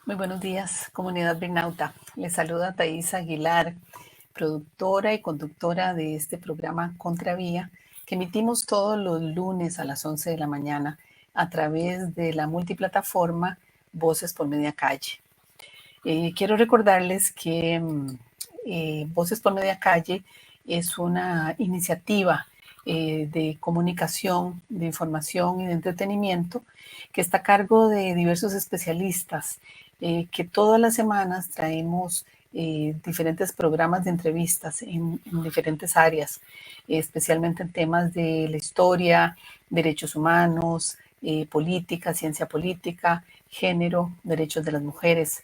Muy buenos días, comunidad Bernauta. Les saluda Thais Aguilar, productora y conductora de este programa Contravía, que emitimos todos los lunes a las 11 de la mañana a través de la multiplataforma Voces por Media Calle. Quiero recordarles que Voces por Media Calle es una iniciativa de comunicación, de información y de entretenimiento que está a cargo de diversos especialistas que todas las semanas traemos diferentes programas de entrevistas en diferentes áreas, especialmente en temas de la historia, derechos humanos, política, ciencia política, género, derechos de las mujeres,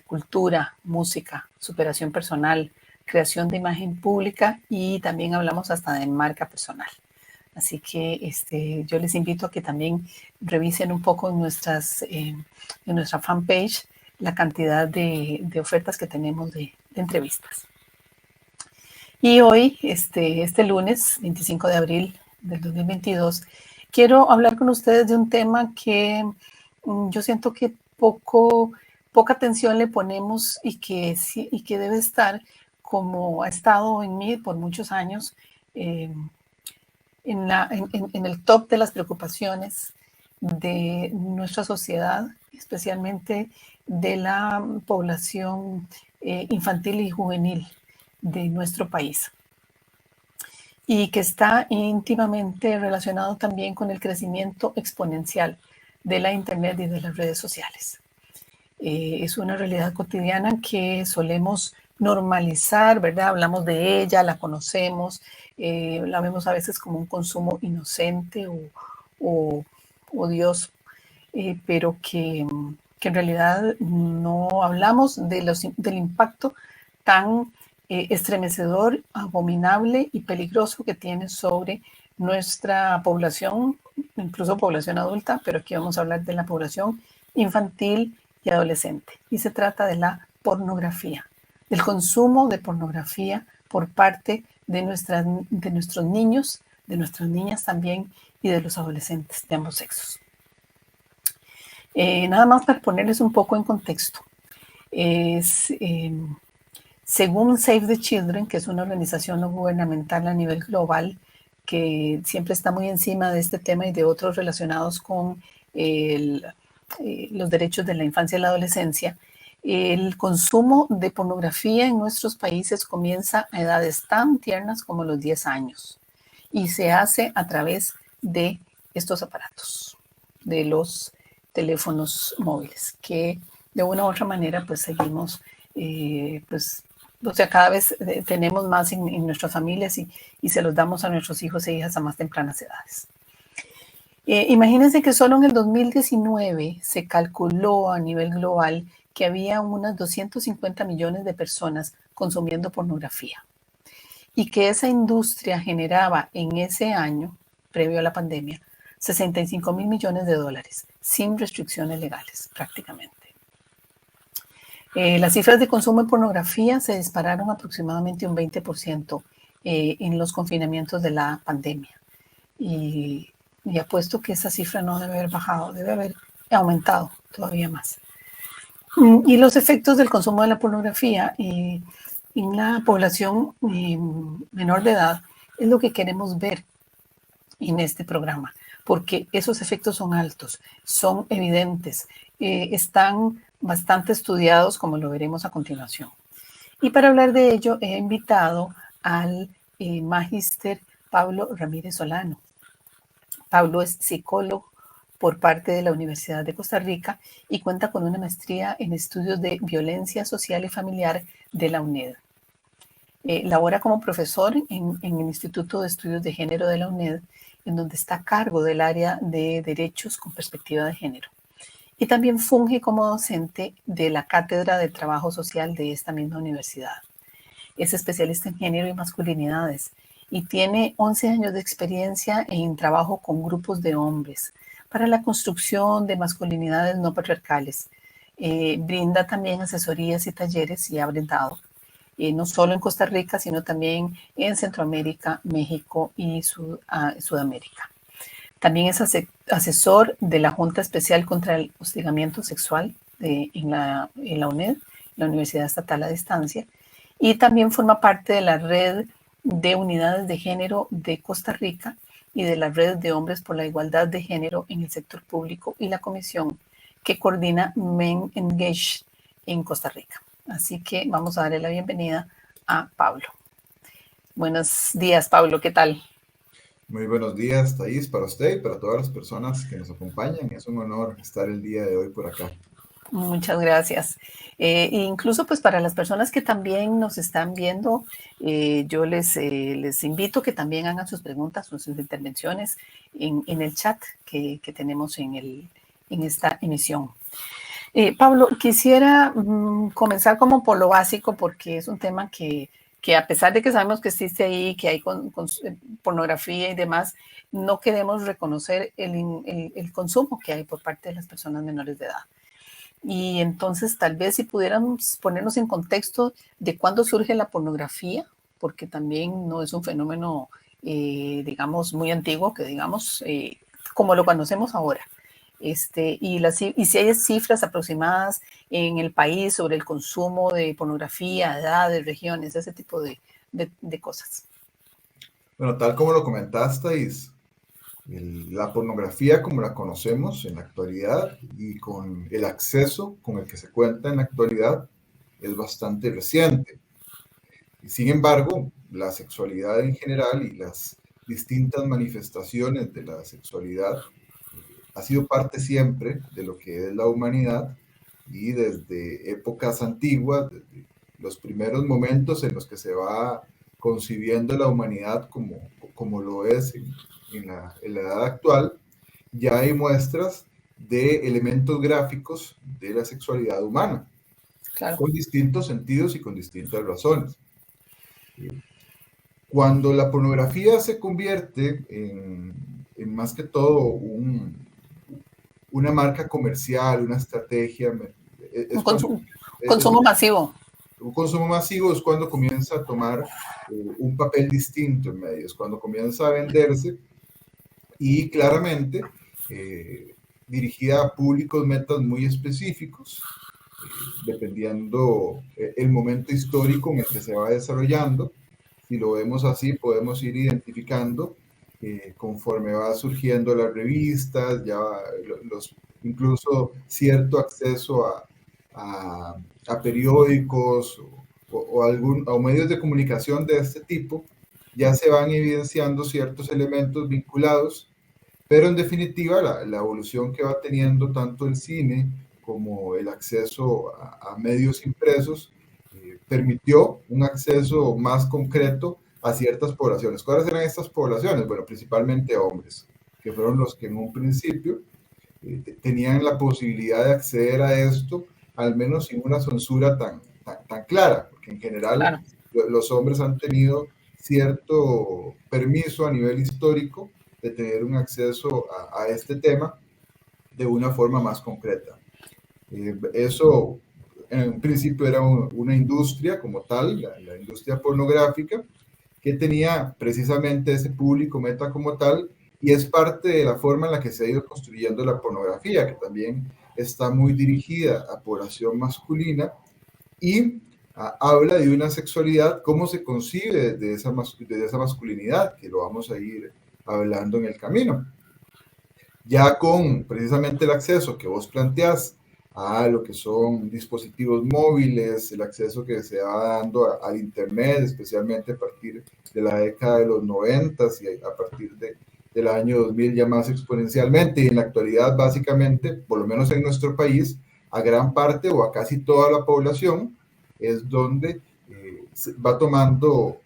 cultura, música, superación personal, creación de imagen pública y también hablamos hasta de marca personal. Así que yo les invito a que también revisen un poco en nuestra fanpage la cantidad de ofertas que tenemos de entrevistas. Y hoy, este lunes 25 de abril del 2022, quiero hablar con ustedes de un tema que yo siento que poca atención le ponemos y que debe estar, como ha estado en mí por muchos años, en el top de las preocupaciones de nuestra sociedad, especialmente de la población infantil y juvenil de nuestro país, y que está íntimamente relacionado también con el crecimiento exponencial de la Internet y de las redes sociales. Es una realidad cotidiana que solemos normalizar, ¿verdad? Hablamos de ella, la conocemos, la vemos a veces como un consumo inocente o odioso, pero que en realidad no hablamos del impacto tan estremecedor, abominable y peligroso que tiene sobre nuestra población, incluso población adulta, pero aquí vamos a hablar de la población infantil y adolescente. Y se trata de la pornografía, del consumo de pornografía por parte de nuestros niños, de nuestras niñas también y de los adolescentes de ambos sexos. Nada más para ponerles un poco en contexto. Según Save the Children, que es una organización no gubernamental a nivel global, que siempre está muy encima de este tema y de otros relacionados con los derechos de la infancia y la adolescencia, el consumo de pornografía en nuestros países comienza a edades tan tiernas como los 10 años y se hace a través de estos aparatos, de los teléfonos móviles, que de una u otra manera pues seguimos, cada vez tenemos más en nuestras familias y se los damos a nuestros hijos e hijas a más tempranas edades. Imagínense que solo en el 2019 se calculó a nivel global que había unas 250 millones de personas consumiendo pornografía y que esa industria generaba en ese año, previo a la pandemia, 65 mil millones de dólares, sin restricciones legales prácticamente. Las cifras de consumo de pornografía se dispararon aproximadamente un 20% en los confinamientos de la pandemia. Y apuesto que esa cifra no debe haber bajado, debe haber aumentado todavía más. Y los efectos del consumo de la pornografía en la población menor de edad es lo que queremos ver en este programa, porque esos efectos son altos, son evidentes, están bastante estudiados, como lo veremos a continuación. Y para hablar de ello he invitado al magíster Pablo Ramírez Solano. Pablo es psicólogo por parte de la Universidad de Costa Rica y cuenta con una maestría en estudios de violencia social y familiar de la UNED. Labora como profesor en el Instituto de Estudios de Género de la UNED, en donde está a cargo del área de derechos con perspectiva de género. Y también funge como docente de la Cátedra de Trabajo Social de esta misma universidad. Es especialista en género y masculinidades y tiene 11 años de experiencia en trabajo con grupos de hombres para la construcción de masculinidades no patriarcales. Brinda también asesorías y talleres y ha brindado no solo en Costa Rica, sino también en Centroamérica, México y Sudamérica. También es asesor de la Junta Especial contra el Hostigamiento Sexual en la UNED, la Universidad Estatal a Distancia, y también forma parte de la Red de Unidades de Género de Costa Rica y de la Red de Hombres por la Igualdad de Género en el Sector Público y la comisión que coordina Men Engage en Costa Rica. Así que vamos a darle la bienvenida a Pablo. Buenos días, Pablo, ¿qué tal? Muy buenos días, Thais, para usted y para todas las personas que nos acompañan. Es un honor estar el día de hoy por acá. Muchas gracias. Incluso pues para las personas que también nos están viendo, yo les invito que también hagan sus preguntas o sus intervenciones en el chat que tenemos en esta emisión. Pablo, quisiera comenzar como por lo básico porque es un tema que a pesar de que sabemos que existe ahí, que hay pornografía y demás, no queremos reconocer el consumo que hay por parte de las personas menores de edad. Y entonces tal vez si pudiéramos ponernos en contexto de cuándo surge la pornografía, porque también no es un fenómeno, digamos, muy antiguo, que digamos, como lo conocemos ahora. Y si hay cifras aproximadas en el país sobre el consumo de pornografía, edades, regiones, ese tipo de cosas. Bueno, tal como lo comentasteis, la pornografía como la conocemos en la actualidad y con el acceso con el que se cuenta en la actualidad es bastante reciente. Y sin embargo, la sexualidad en general y las distintas manifestaciones de la sexualidad ha sido parte siempre de lo que es la humanidad y desde épocas antiguas, desde los primeros momentos en los que se va concibiendo la humanidad como lo es en la edad actual, ya hay muestras de elementos gráficos de la sexualidad humana, claro, con distintos sentidos y con distintas razones. Cuando la pornografía se convierte en más que todo una marca comercial, una estrategia, un consumo masivo. Un consumo masivo es cuando comienza a tomar un papel distinto en medios, cuando comienza a venderse y claramente dirigida a públicos metas muy específicos, dependiendo el momento histórico en el que se va desarrollando. Si lo vemos así, podemos ir identificando conforme va surgiendo las revistas, ya incluso cierto acceso a periódicos o medios de comunicación de este tipo, ya se van evidenciando ciertos elementos vinculados, pero en definitiva la evolución que va teniendo tanto el cine como el acceso a medios impresos permitió un acceso más concreto a ciertas poblaciones. ¿Cuáles eran estas poblaciones? Bueno, principalmente hombres, que fueron los que en un principio tenían la posibilidad de acceder a esto, al menos sin una censura tan clara, porque en general claro, los hombres han tenido cierto permiso a nivel histórico de tener un acceso a este tema de una forma más concreta. Eso en principio era una industria como tal, la industria pornográfica, que tenía precisamente ese público meta como tal, y es parte de la forma en la que se ha ido construyendo la pornografía, que también está muy dirigida a población masculina y habla de una sexualidad, cómo se concibe de esa masculinidad, que lo vamos a ir hablando en el camino. Ya con precisamente el acceso que vos planteás a lo que son dispositivos móviles, el acceso que se va dando al Internet, especialmente a partir de la década de los 90 y a partir del año 2000 ya más exponencialmente, y en la actualidad básicamente, por lo menos en nuestro país, a gran parte o a casi toda la población es donde va tomando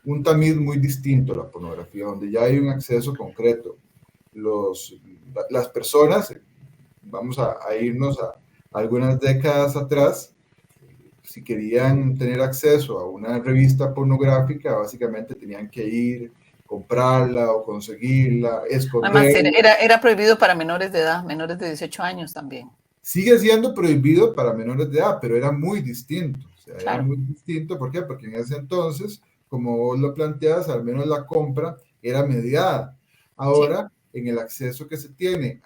un tamiz muy distinto a la pornografía, donde ya hay un acceso concreto. Las personas, vamos a irnos a algunas décadas atrás, si querían tener acceso a una revista pornográfica, básicamente tenían que ir, comprarla o conseguirla, esconderla. Además, era prohibido para menores de edad, menores de 18 años también. Sigue siendo prohibido para menores de edad, pero era muy distinto. O sea, era Claro, muy distinto. ¿Por qué? Porque en ese entonces, como vos lo planteas, al menos la compra era mediada. sí, Ahora, en el acceso que se tiene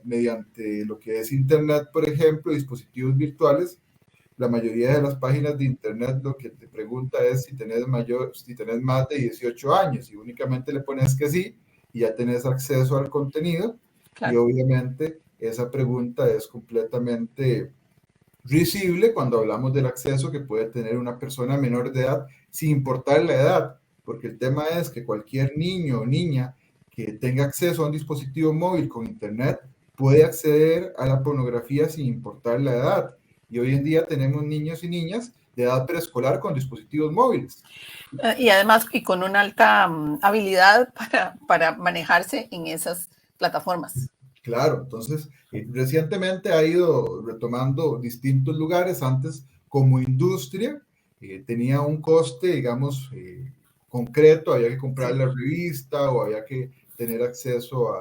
mediante lo que es Internet, por ejemplo, dispositivos virtuales, la mayoría de las páginas de Internet lo que te pregunta es si tenés más de 18 años y únicamente le pones que sí y ya tenés acceso al contenido y claro. obviamente esa pregunta es completamente risible cuando hablamos del acceso que puede tener una persona menor de edad sin importar la edad, porque el tema es que cualquier niño o niña que tenga acceso a un dispositivo móvil con Internet puede acceder a la pornografía sin importar la edad. Y hoy en día tenemos niños y niñas de edad preescolar con dispositivos móviles. Y además, y con una alta habilidad para manejarse en esas plataformas. Claro, entonces recientemente ha ido retomando distintos lugares. Antes, como industria, tenía un coste, digamos, concreto, había que comprar Sí, la revista o había que tener acceso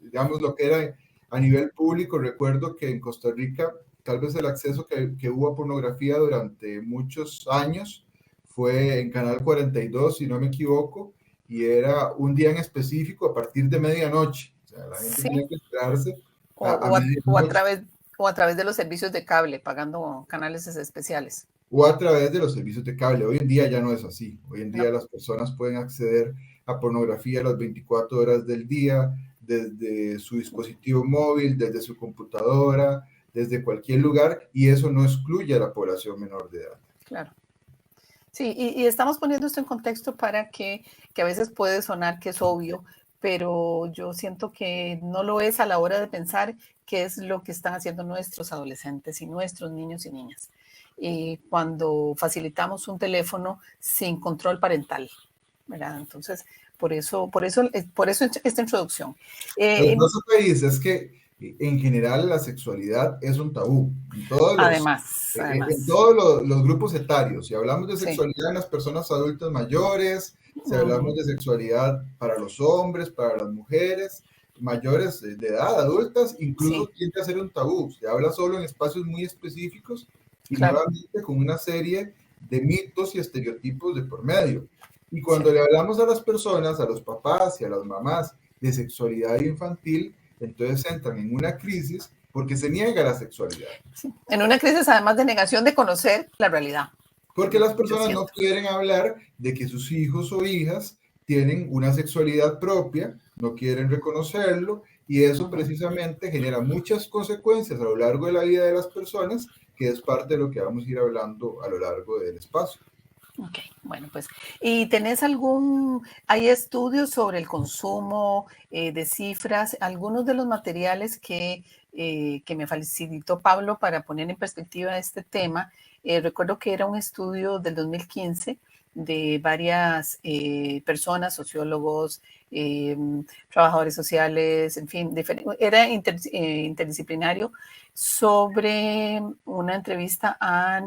digamos, lo que era a nivel público. Recuerdo que en Costa Rica, tal vez el acceso que hubo a pornografía durante muchos años fue en Canal 42, si no me equivoco, y era un día en específico a partir de medianoche. O sea, la gente sí. tenía que esperarse O, a o, a, o, a medianoche través, o a través de los servicios de cable, pagando canales especiales. o a través de los servicios de cable. Hoy en día ya no es así. Hoy en No, día las personas pueden acceder a pornografía las 24 horas del día, desde su dispositivo móvil, desde su computadora, desde cualquier lugar, y eso no excluye a la población menor de edad. claro. Sí, y estamos poniendo esto en contexto para que a veces puede sonar que es obvio, pero yo siento que no lo es a la hora de pensar qué es lo que están haciendo nuestros adolescentes y nuestros niños y niñas. Cuando facilitamos un teléfono sin control parental, ¿verdad? Entonces, por eso esta introducción. Lo que Eh, pasa, país, es que en general la sexualidad es un tabú en además, todos los grupos etarios. Si hablamos de sí. sexualidad en las personas adultas mayores, si hablamos Uh-huh, de sexualidad para los hombres, para las mujeres mayores de edad, adultas, incluso sí, tiende a ser un tabú. Se habla solo en espacios muy específicos y claro, nuevamente con una serie de mitos y estereotipos de por medio. Y sí. cuando le hablamos a las personas, a los papás y a las mamás de sexualidad infantil, entonces entran en una crisis porque se niega la sexualidad. Sí. En una crisis, además de negación de conocer la realidad, Porque las yo personas no siento. quieren hablar de que sus hijos o hijas tienen una sexualidad propia, no quieren reconocerlo y eso Uh-huh. precisamente genera muchas consecuencias a lo largo de la vida de las personas, que es parte de lo que vamos a ir hablando a lo largo del espacio. Ok, bueno, pues, ¿y hay estudios sobre el consumo de cifras? Algunos de los materiales que me facilitó Pablo para poner en perspectiva este tema, recuerdo que era un estudio del 2015 de varias personas, sociólogos, eh, trabajadores sociales, en fin, era interdisciplinario sobre una entrevista a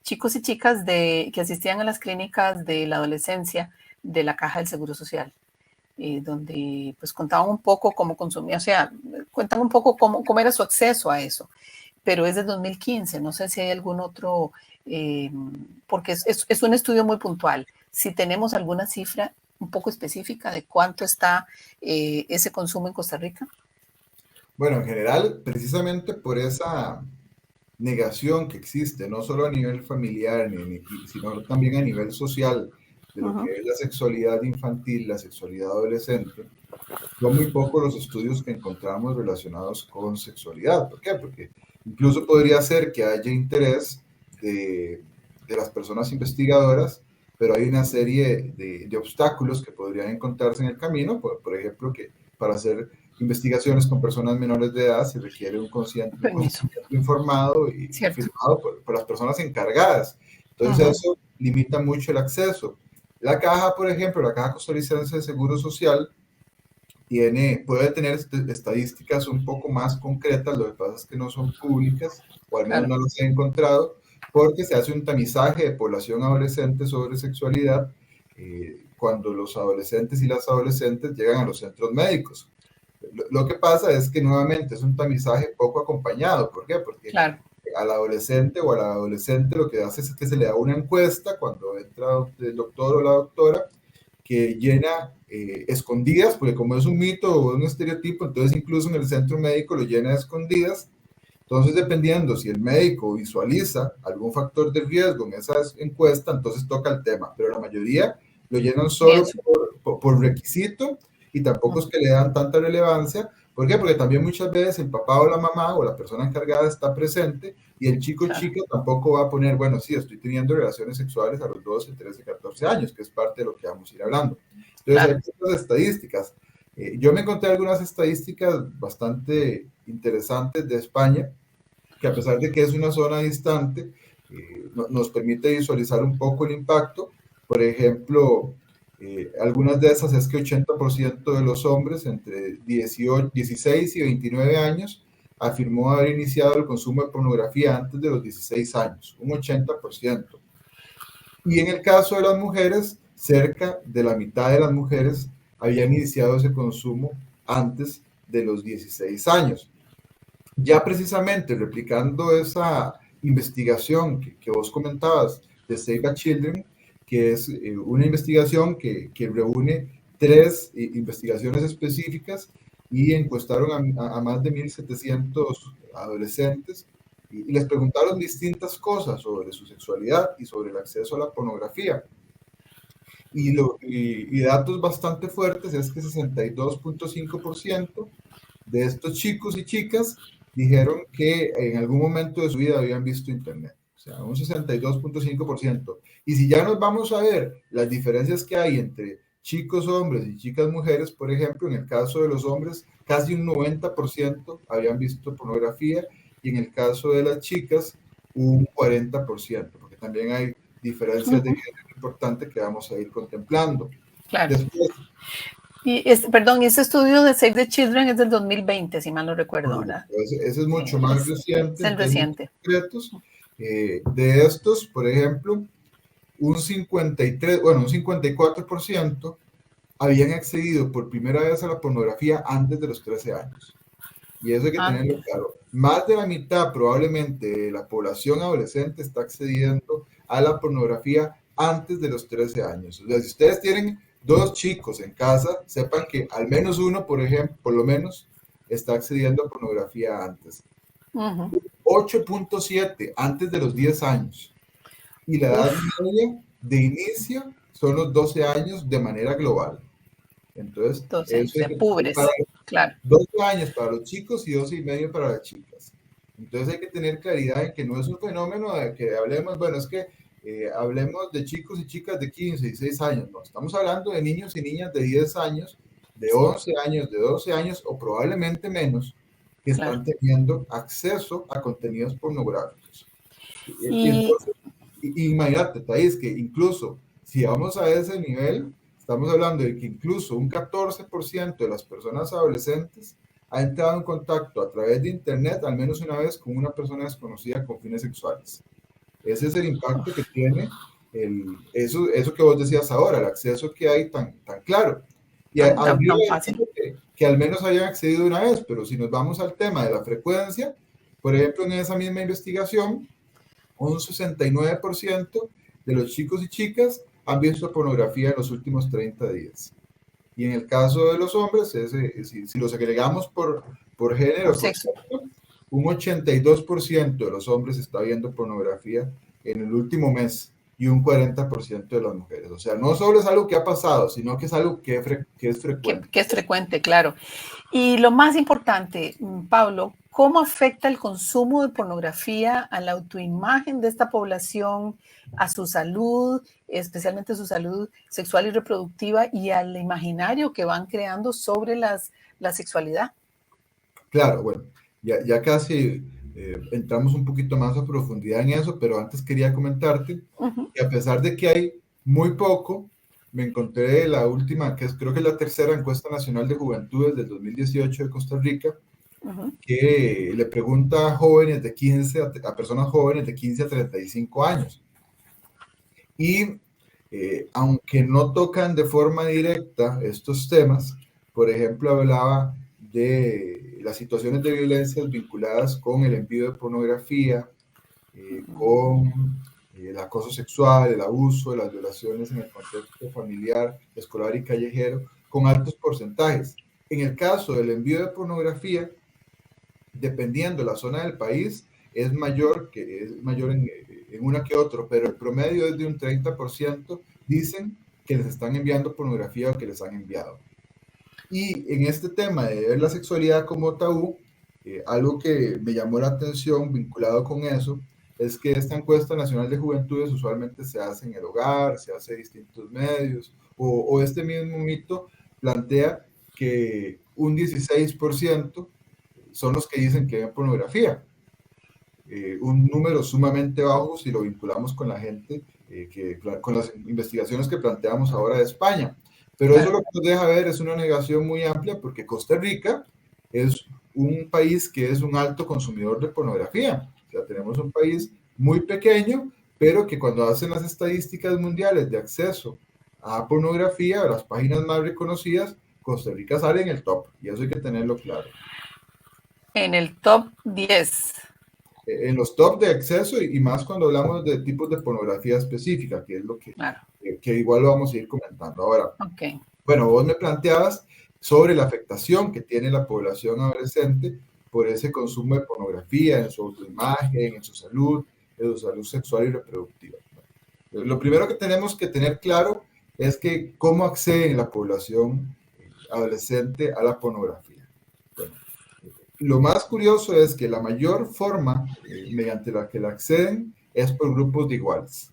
chicos y chicas que asistían a las clínicas de la adolescencia de la Caja del Seguro Social, donde pues contaban un poco cómo consumía, o sea, cuentan un poco cómo era su acceso a eso, pero es de 2015, no sé si hay algún otro, eh, porque es un estudio muy puntual. Si tenemos alguna cifra un poco específica de cuánto está ese consumo en Costa Rica. Bueno, en general, precisamente por esa negación que existe, no solo a nivel familiar, sino también a nivel social, de lo que Uh-huh. es la sexualidad infantil, la sexualidad adolescente, son muy pocos los estudios que encontramos relacionados con sexualidad. ¿Por qué? Porque incluso podría ser que haya interés de las personas investigadoras, pero hay una serie de obstáculos que podrían encontrarse en el camino, por ejemplo, que para hacer investigaciones con personas menores de edad se requiere un Permiso, consentimiento informado y cierto. firmado por las personas encargadas. Entonces Uh-huh. eso limita mucho el acceso. La caja, por ejemplo, la Caja Costarricense de Seguro Social, puede tener estadísticas un poco más concretas, lo que pasa es que no son públicas, o al menos Claro. no las he encontrado, porque se hace un tamizaje de población adolescente sobre sexualidad cuando los adolescentes y las adolescentes llegan a los centros médicos. Lo que pasa es que nuevamente es un tamizaje poco acompañado. ¿Por qué? Porque claro, al adolescente o al adolescente lo que hace es que se le da una encuesta cuando entra el doctor o la doctora que llena escondidas, porque como es un mito o un estereotipo, entonces incluso en el centro médico lo llena de escondidas. Entonces, dependiendo si el médico visualiza algún factor de riesgo en esa encuesta, entonces toca el tema, pero la mayoría lo llenan y solo eso. por requisito y tampoco es que le dan tanta relevancia. ¿Por qué? Porque también muchas veces el papá o la mamá o la persona encargada está presente y el chico o Claro, chica tampoco va a poner, bueno, sí, estoy teniendo relaciones sexuales a los 12, 13, 14 años, que es parte de lo que vamos a ir hablando. Entonces, claro. hay muchas estadísticas. Yo me encontré algunas estadísticas bastante interesantes de España, que a pesar de que es una zona distante, nos permite visualizar un poco el impacto. Por ejemplo, algunas de esas es que 80% de los hombres entre 18, 16 y 29 años afirmó haber iniciado el consumo de pornografía antes de los 16 años, un 80%. Y en el caso de las mujeres, cerca de la mitad de las mujeres habían iniciado ese consumo antes de los 16 años. Ya precisamente replicando esa investigación que vos comentabas de Save the Children, que es una investigación que reúne tres investigaciones específicas y encuestaron a más de 1.700 adolescentes y les preguntaron distintas cosas sobre su sexualidad y sobre el acceso a la pornografía. Y datos bastante fuertes es que 62.5% de estos chicos y chicas dijeron que en algún momento de su vida habían visto Internet. O sea, un 62.5%. Y si ya nos vamos a ver las diferencias que hay entre chicos hombres y chicas mujeres, por ejemplo, en el caso de los hombres, casi un 90% habían visto pornografía y en el caso de las chicas, un 40%, porque también hay diferencias de género importantes que vamos a ir contemplando. Claro. Después, Y perdón, ese estudio de Save the Children es del 2020, si mal no recuerdo, ¿verdad? ese es Sí, mucho más es reciente el en términos reciente. concretos. De estos, por ejemplo, un 53, bueno, un 54% habían accedido por primera vez a la pornografía antes de los 13 años. Y eso hay que tenerlo claro. Más de la mitad probablemente de la población adolescente está accediendo a la pornografía antes de los 13 años. O sea, si ustedes tienen dos chicos en casa, sepan que al menos uno, por ejemplo, por lo menos, está accediendo a pornografía antes. 8.7 antes de los 10 años. Y la edad media de inicio son los 12 años de manera global. Entonces, 12 años, eso hay de que pubres, claro. 12 años para los chicos y 12 y medio para las chicas. Entonces hay que tener claridad en que no es un fenómeno de que hablemos, bueno, es que hablemos de chicos y chicas de 15, 16 años, no, estamos hablando de niños y niñas de 10 años, de 11 años, de 12 años o probablemente menos, que están teniendo acceso a contenidos pornográficos. Y entonces, imagínate, Thais, que incluso si vamos a ese nivel, estamos hablando de que incluso un 14% de las personas adolescentes ha entrado en contacto a través de Internet al menos una vez con una persona desconocida con fines sexuales. Ese es el impacto que tiene eso que vos decías ahora, el acceso que hay tan claro. Y habría fácil. Que al menos hayan accedido una vez, pero si nos vamos al tema de la frecuencia, por ejemplo, en esa misma investigación, un 69% de los chicos y chicas han visto pornografía en los últimos 30 días. Y en el caso de los hombres, si los agregamos por género, por sexo, un 82% de los hombres está viendo pornografía en el último mes y un 40% de las mujeres. O sea, no solo es algo que ha pasado, sino que es algo que es frecuente. Que es frecuente, claro. Y lo más importante, Pablo, ¿cómo afecta el consumo de pornografía a la autoimagen de esta población, a su salud, especialmente su salud sexual y reproductiva, y al imaginario que van creando sobre la sexualidad? Claro, bueno, ya casi entramos un poquito más a profundidad en eso, pero antes quería comentarte que a pesar de que hay muy poco, me encontré la última, creo que es la tercera encuesta nacional de juventudes del 2018 de Costa Rica, que le pregunta a jóvenes de 15, a personas jóvenes de 15 a 35 años. Y aunque no tocan de forma directa estos temas, por ejemplo, hablaba de las situaciones de violencia vinculadas con el envío de pornografía, con el acoso sexual, el abuso, las violaciones en el contexto familiar, escolar y callejero, con altos porcentajes. En el caso del envío de pornografía, dependiendo de la zona del país, es mayor en una que otro, pero el promedio es de un 30%, dicen que les están enviando pornografía o que les han enviado. Y en este tema de ver la sexualidad como tabú, algo que me llamó la atención vinculado con eso, es que esta encuesta nacional de juventudes usualmente se hace en el hogar, se hace en distintos medios, o este mismo mito plantea que un 16% son los que dicen que ven pornografía. Un número sumamente bajo si lo vinculamos con la gente, con las investigaciones que planteamos ahora de España. Pero eso lo que nos deja ver es una negación muy amplia porque Costa Rica es un país que es un alto consumidor de pornografía. O sea, tenemos un país muy pequeño, pero que cuando hacen las estadísticas mundiales de acceso a pornografía, a las páginas más reconocidas, Costa Rica sale en el top. Y eso hay que tenerlo claro. En el top 10. En los top de acceso y más cuando hablamos de tipos de pornografía específica, que es lo que igual lo vamos a ir comentando. Ahora, bueno, vos me planteabas sobre la afectación que tiene la población adolescente por ese consumo de pornografía en su autoimagen, en su salud sexual y reproductiva. Lo primero que tenemos que tener claro es que cómo accede la población adolescente a la pornografía. Bueno, lo más curioso es que la mayor forma mediante la que la acceden es por grupos de iguales.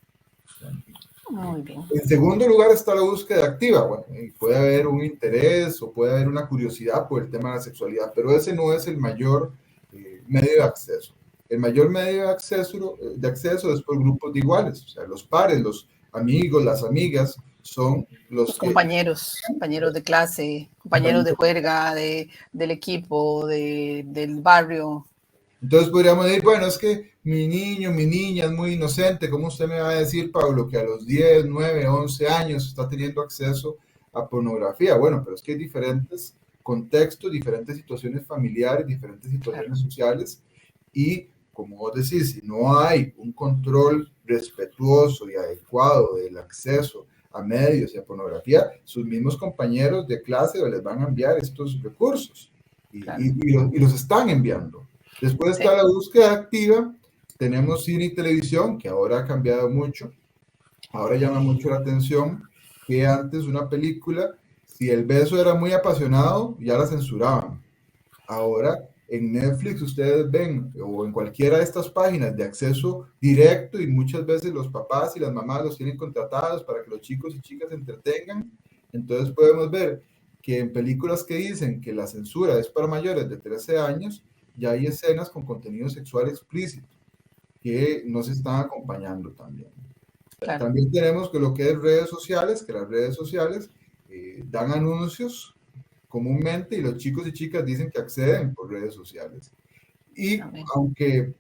Muy bien. En segundo lugar está la búsqueda activa. Bueno, puede haber un interés o puede haber una curiosidad por el tema de la sexualidad, pero ese no es el mayor medio de acceso. El mayor medio de acceso es por grupos de iguales, o sea, los pares, los amigos, las amigas, son los compañeros de clase, compañeros de juerga, del equipo, del barrio. Entonces podríamos decir, bueno, es que mi niño, mi niña es muy inocente. ¿Cómo usted me va a decir, Pablo, que a los 10, 9, 11 años está teniendo acceso a pornografía? Bueno, pero es que hay diferentes contextos, diferentes situaciones familiares, diferentes situaciones sociales. Y como vos decís, si no hay un control respetuoso y adecuado del acceso a medios y a pornografía, sus mismos compañeros de clase les van a enviar estos recursos y los están enviando. Después está la búsqueda activa, tenemos cine y televisión, que ahora ha cambiado mucho, ahora llama mucho la atención que antes una película, si el beso era muy apasionado, ya la censuraban. Ahora en Netflix ustedes ven, o en cualquiera de estas páginas de acceso directo, y muchas veces los papás y las mamás los tienen contratados para que los chicos y chicas se entretengan. Entonces podemos ver que en películas que dicen que la censura es para mayores de 13 años, ya hay escenas con contenido sexual explícito que nos están acompañando también. Claro. También tenemos que lo que es redes sociales, que las redes sociales dan anuncios comúnmente y los chicos y chicas dicen que acceden por redes sociales. Y aunque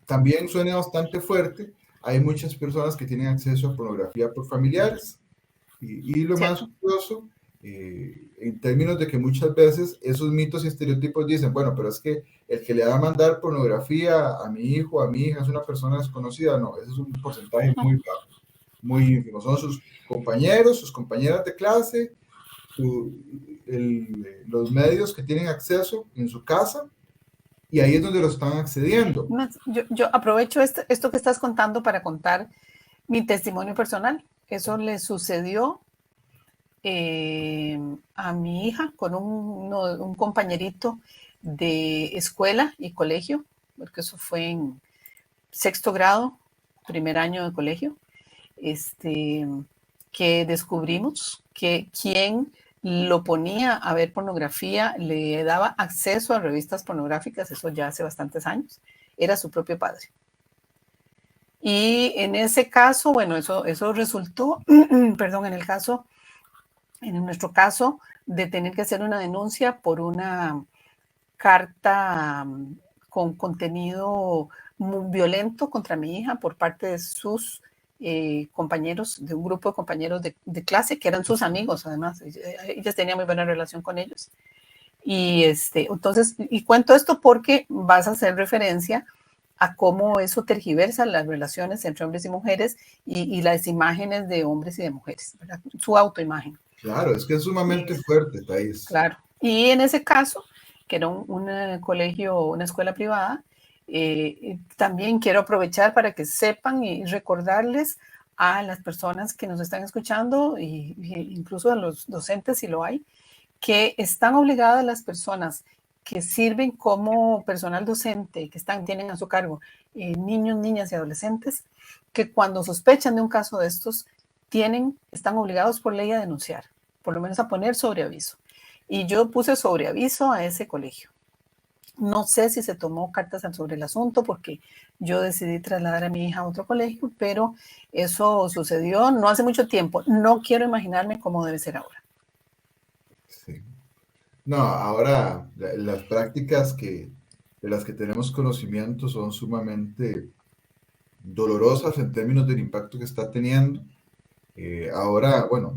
también suene bastante fuerte, hay muchas personas que tienen acceso a pornografía por familiares. Y lo más curioso, en términos de que muchas veces esos mitos y estereotipos dicen, bueno, pero es que el que le va a mandar pornografía a mi hijo, a mi hija, es una persona desconocida. No, ese es un porcentaje muy bajo, muy ínfimo. Son sus compañeros, sus compañeras de clase, los medios que tienen acceso en su casa, y ahí es donde lo están accediendo. Yo aprovecho esto que estás contando para contar mi testimonio personal. Eso le sucedió a mi hija con un compañerito de escuela y colegio, porque eso fue en 6º grado, 1er año de colegio, que descubrimos que quien lo ponía a ver pornografía, le daba acceso a revistas pornográficas, eso ya hace bastantes años, era su propio padre. Y en ese caso, bueno, eso resultó, perdón, en nuestro caso, de tener que hacer una denuncia por una carta con contenido muy violento contra mi hija por parte de sus compañeros, de un grupo de compañeros de clase, que eran sus amigos, además. Ellas tenían muy buena relación con ellos. Entonces, y cuento esto porque vas a hacer referencia a cómo eso tergiversa las relaciones entre hombres y mujeres y las imágenes de hombres y de mujeres, ¿verdad? Su autoimagen. Claro, es que es sumamente fuerte, Thais. Claro. Y en ese caso, que era un colegio, una escuela privada, también quiero aprovechar para que sepan y recordarles a las personas que nos están escuchando, incluso a los docentes si lo hay, que están obligadas las personas que sirven como personal docente, que tienen a su cargo niños, niñas y adolescentes, que cuando sospechan de un caso de estos, están obligados por ley a denunciar, por lo menos a poner sobre aviso. Y yo puse sobre aviso a ese colegio. No sé si se tomó cartas sobre el asunto porque yo decidí trasladar a mi hija a otro colegio, pero eso sucedió no hace mucho tiempo. No quiero imaginarme cómo debe ser ahora. Sí. No, ahora las prácticas de las que tenemos conocimiento son sumamente dolorosas en términos del impacto que está teniendo. Ahora, bueno,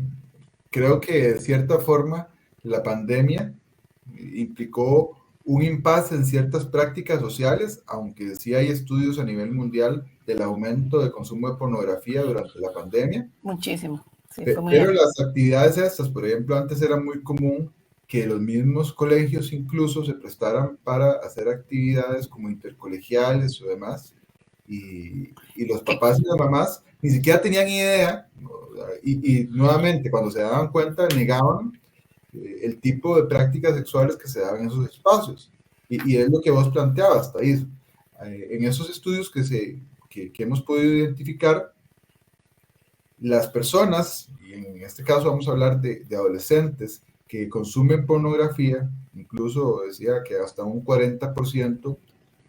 creo que de cierta forma la pandemia implicó un impasse en ciertas prácticas sociales, aunque sí hay estudios a nivel mundial del aumento de consumo de pornografía durante la pandemia. Muchísimo. Sí, fue muy Pero alto. las actividades estas, por ejemplo, antes era muy común que los mismos colegios incluso se prestaran para hacer actividades como intercolegiales o demás, y los papás y las mamás ni siquiera tenían idea, y nuevamente cuando se daban cuenta negaban el tipo de prácticas sexuales que se daban en esos espacios. Y es lo que vos planteabas, Thais. En esos estudios que hemos podido identificar, las personas, y en este caso vamos a hablar de adolescentes que consumen pornografía, incluso decía que hasta un 40%,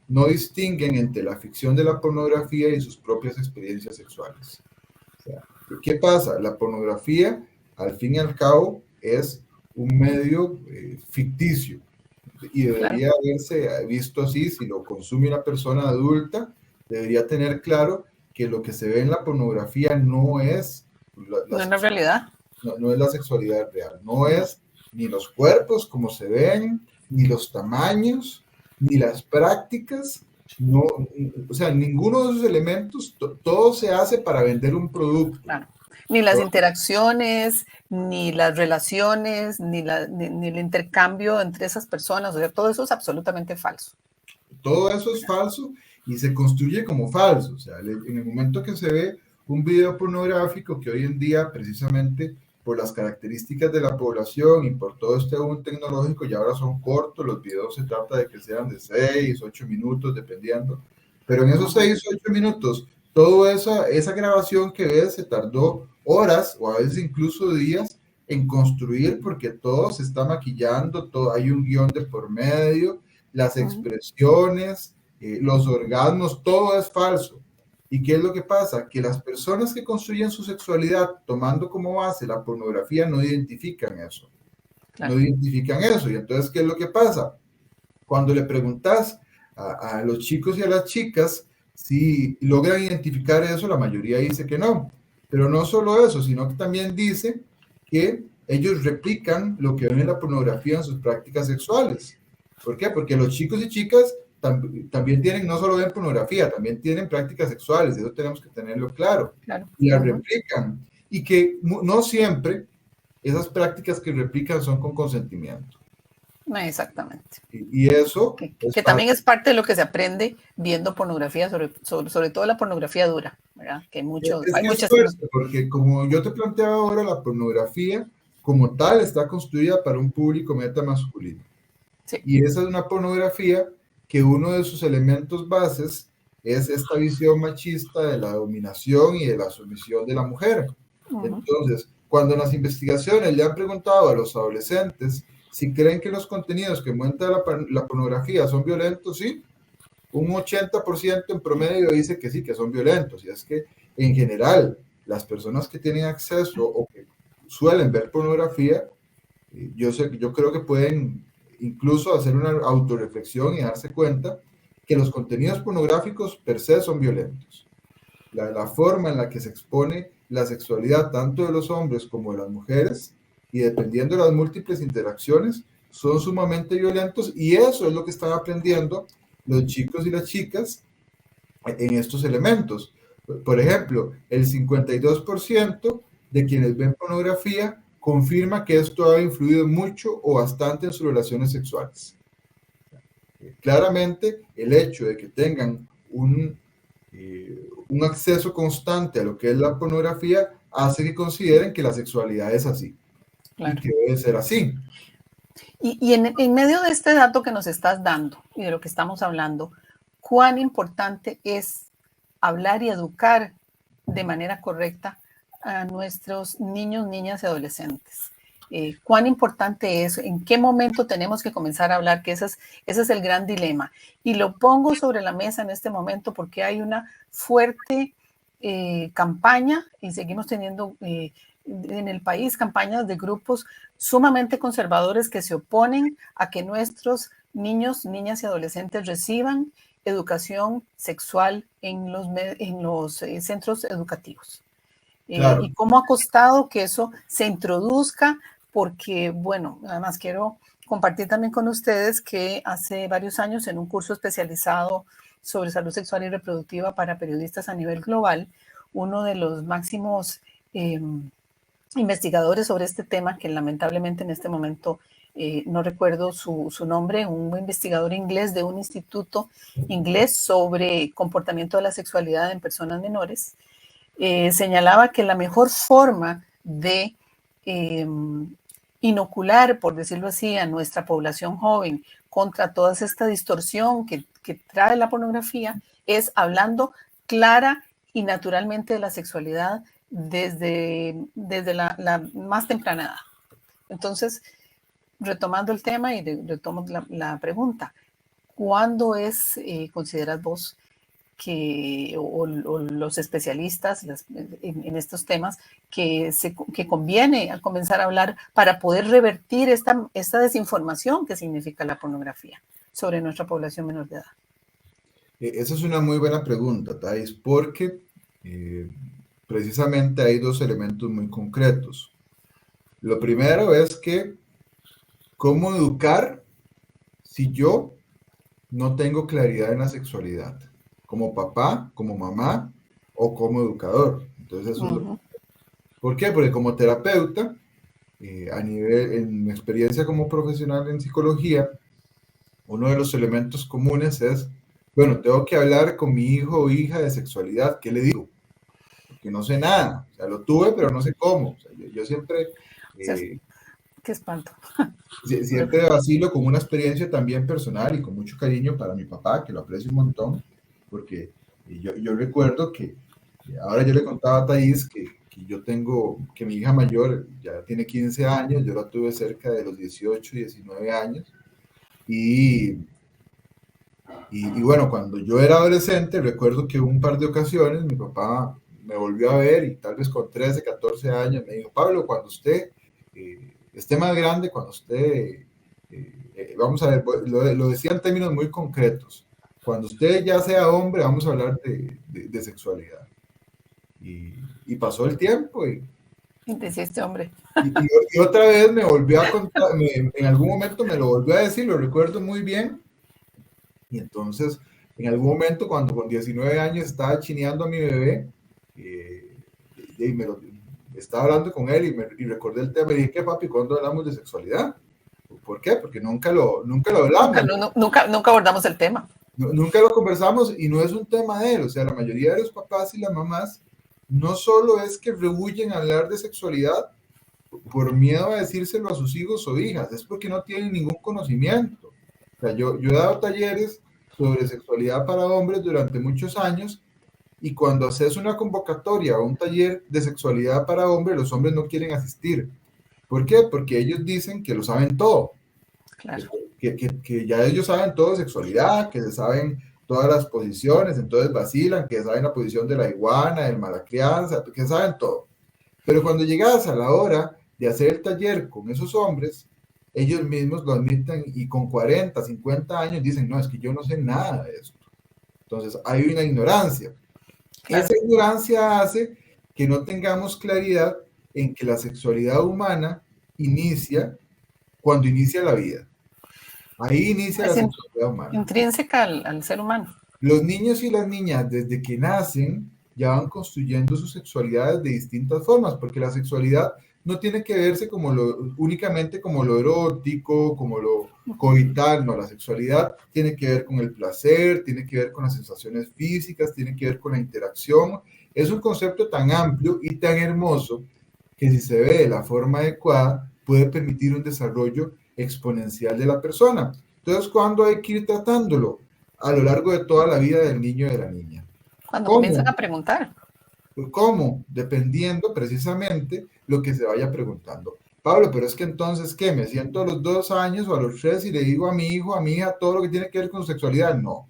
no distinguen entre la ficción de la pornografía y sus propias experiencias sexuales. O sea, ¿qué pasa? La pornografía, al fin y al cabo, es un medio ficticio y debería haberse visto así. Si lo consume una persona adulta, debería tener claro que lo que se ve en la pornografía no es no es la realidad. no es la sexualidad real, no es ni los cuerpos como se ven, ni los tamaños, ni las prácticas, no, o sea, ninguno de esos elementos, todo se hace para vender un producto. Claro. Ni las interacciones, ni las relaciones, ni el intercambio entre esas personas, o sea, todo eso es absolutamente falso. Todo eso es falso y se construye como falso. O sea, en el momento que se ve un video pornográfico, que hoy en día, precisamente por las características de la población y por todo este boom tecnológico, ya ahora son cortos, los videos se trata de que sean de 6, 8 minutos, dependiendo. Pero en esos 6, 8 minutos, toda esa grabación que ves se tardó horas o a veces incluso días en construir, porque todo se está maquillando, todo, hay un guión de por medio, las expresiones, los orgasmos, todo es falso. ¿Y qué es lo que pasa? Que las personas que construyen su sexualidad tomando como base la pornografía no identifican eso. Claro. No identifican eso. Y entonces, ¿qué es lo que pasa? Cuando le preguntas a los chicos y a las chicas si logran identificar eso, la mayoría dice que no. Pero no solo eso, sino que también dice que ellos replican lo que ven en la pornografía en sus prácticas sexuales. ¿Por qué? Porque los chicos y chicas también tienen, no solo ven pornografía, también tienen prácticas sexuales, eso tenemos que tenerlo claro. Y las replican. Y que no siempre esas prácticas que replican son con consentimiento. Exactamente. Y eso... Que también es parte de lo que se aprende viendo pornografía, sobre todo la pornografía dura, ¿verdad? Que hay muchas... Porque como yo te planteaba ahora, la pornografía como tal está construida para un público meta masculino. Sí. Y esa es una pornografía que uno de sus elementos bases es esta visión machista de la dominación y de la sumisión de la mujer. Entonces, cuando en las investigaciones le han preguntado a los adolescentes si creen que los contenidos que muestra la pornografía son violentos, sí, un 80% en promedio dice que sí, que son violentos. Y es que, en general, las personas que tienen acceso o que suelen ver pornografía, yo creo que pueden incluso hacer una autorreflexión y darse cuenta que los contenidos pornográficos per se son violentos. La forma en la que se expone la sexualidad tanto de los hombres como de las mujeres, y dependiendo de las múltiples interacciones, son sumamente violentos y eso es lo que están aprendiendo los chicos y las chicas en estos elementos. Por ejemplo, el 52% de quienes ven pornografía confirma que esto ha influido mucho o bastante en sus relaciones sexuales. Claramente, el hecho de que tengan un acceso constante a lo que es la pornografía hace que consideren que la sexualidad es así. Claro. Y que debe ser así. Y en medio de este dato que nos estás dando y de lo que estamos hablando, ¿cuán importante es hablar y educar de manera correcta a nuestros niños, niñas y adolescentes? ¿Cuán importante es? ¿En qué momento tenemos que comenzar a hablar? Que ese es el gran dilema. Y lo pongo sobre la mesa en este momento porque hay una fuerte campaña y seguimos teniendo en el país campañas de grupos sumamente conservadores que se oponen a que nuestros niños, niñas y adolescentes reciban educación sexual en los centros educativos. Claro. Y cómo ha costado que eso se introduzca, porque, bueno, además quiero compartir también con ustedes que hace varios años en un curso especializado sobre salud sexual y reproductiva para periodistas a nivel global, uno de los máximos investigadores sobre este tema, que lamentablemente en este momento no recuerdo su nombre, un investigador inglés de un instituto inglés sobre comportamiento de la sexualidad en personas menores, señalaba que la mejor forma de inocular, por decirlo así, a nuestra población joven contra toda esta distorsión que trae la pornografía es hablando clara y naturalmente de la sexualidad desde la más temprana edad. Entonces, retomando el tema y retomo la pregunta, ¿cuándo consideras vos o los especialistas en estos temas que conviene comenzar a hablar para poder revertir esta desinformación que significa la pornografía sobre nuestra población menor de edad? Esa es una muy buena pregunta, Thais, porque precisamente hay dos elementos muy concretos. Lo primero es que, ¿cómo educar si yo no tengo claridad en la sexualidad? Como papá, como mamá o como educador. Entonces, eso es lo... ¿Por qué? Porque como terapeuta, en mi experiencia como profesional en psicología, uno de los elementos comunes es, bueno, tengo que hablar con mi hijo o hija de sexualidad, ¿qué le digo? Porque no sé nada, o sea, lo tuve, pero no sé cómo. O sea, yo siempre... qué espanto. Siempre vacilo con una experiencia también personal y con mucho cariño para mi papá, que lo aprecio un montón, porque yo recuerdo que ahora yo le contaba a Thais que mi hija mayor ya tiene 15 años, yo la tuve cerca de los 18, 19 años, y bueno, cuando yo era adolescente, recuerdo que un par de ocasiones mi papá me volvió a ver y tal vez con 13, 14 años me dijo, Pablo, cuando usted esté más grande, cuando usted, vamos a ver, lo decía en términos muy concretos, cuando usted ya sea hombre, vamos a hablar de sexualidad. Y pasó el tiempo y decía este hombre. Y otra vez me volvió a contar, en algún momento me lo volvió a decir, lo recuerdo muy bien. Y entonces, en algún momento, cuando con 19 años estaba chineando a mi bebé, estaba hablando con él y recordé el tema y dije, ¿qué papi? ¿Cuándo hablamos de sexualidad? ¿Por qué? Porque nunca lo hablamos. Nunca abordamos el tema. Nunca lo conversamos y no es un tema de él. O sea, la mayoría de los papás y las mamás no solo es que rehuyen hablar de sexualidad por miedo a decírselo a sus hijos o hijas, es porque no tienen ningún conocimiento. O sea, yo he dado talleres sobre sexualidad para hombres durante muchos años y cuando haces una convocatoria o un taller de sexualidad para hombres, los hombres no quieren asistir. ¿Por qué? Porque ellos dicen que lo saben todo. Claro. Que ya ellos saben todo de sexualidad, que se saben todas las posiciones, entonces vacilan, que saben la posición de la iguana, del mala crianza, que saben todo. Pero cuando llegas a la hora de hacer el taller con esos hombres, ellos mismos lo admiten y con 40, 50 años dicen, no, es que yo no sé nada de esto. Entonces hay una ignorancia. Claro. Esa ignorancia hace que no tengamos claridad en que la sexualidad humana inicia cuando inicia la vida. Ahí inicia la Es sexualidad humana. intrínseca al ser humano. Los niños y las niñas, desde que nacen, ya van construyendo sus sexualidades de distintas formas, porque la sexualidad no tiene que verse únicamente como lo erótico, como lo coital, no, la sexualidad tiene que ver con el placer, tiene que ver con las sensaciones físicas, tiene que ver con la interacción. Es un concepto tan amplio y tan hermoso que si se ve de la forma adecuada, puede permitir un desarrollo exponencial de la persona. Entonces, ¿cuándo hay que ir tratándolo? A lo largo de toda la vida del niño y de la niña. Cuando comienzan ¿Cómo? a preguntar. ¿Cómo? Dependiendo precisamente lo que se vaya preguntando. Pablo, pero es que entonces, ¿qué? ¿Me siento a los 2 años o a los 3 y le digo a mi hijo, a mi hija, todo lo que tiene que ver con sexualidad? No.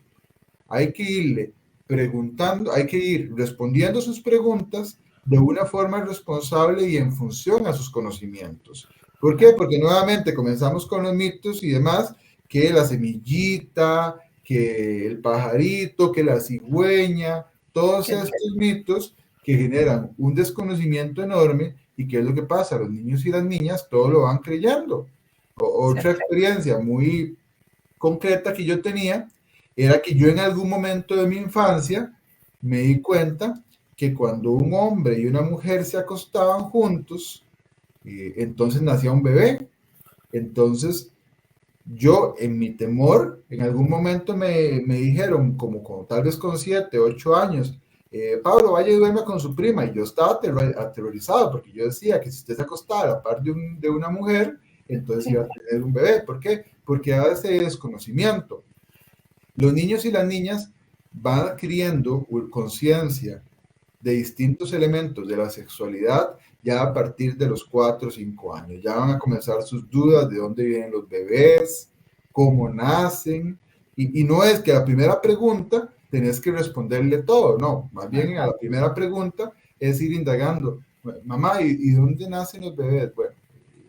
Hay que irle preguntando, hay que ir respondiendo sus preguntas de una forma responsable y en función a sus conocimientos. ¿Por qué? Porque nuevamente comenzamos con los mitos y demás, que la semillita, que el pajarito, que la cigüeña, todos estos mitos que generan un desconocimiento enorme. ¿Y qué es lo que pasa? Los niños y las niñas todo lo van creyendo. Otra experiencia muy concreta que yo tenía era que yo en algún momento de mi infancia me di cuenta que cuando un hombre y una mujer se acostaban juntos, entonces nacía un bebé. Entonces yo en mi temor, en algún momento me dijeron, como tal vez con 7, 8 años, Pablo, vaya y duerma con su prima. Y yo estaba aterrorizado porque yo decía que si usted se acostaba a la par de una mujer, entonces iba a tener un bebé. ¿Por qué? Porque da ese desconocimiento. Los niños y las niñas van adquiriendo conciencia de distintos elementos de la sexualidad ya a partir de los 4 o 5 años. Ya van a comenzar sus dudas de dónde vienen los bebés, cómo nacen. Y no es que a la primera pregunta tenés que responderle todo, no. Más bien a la primera pregunta es ir indagando. Mamá, ¿y dónde nacen los bebés? Bueno,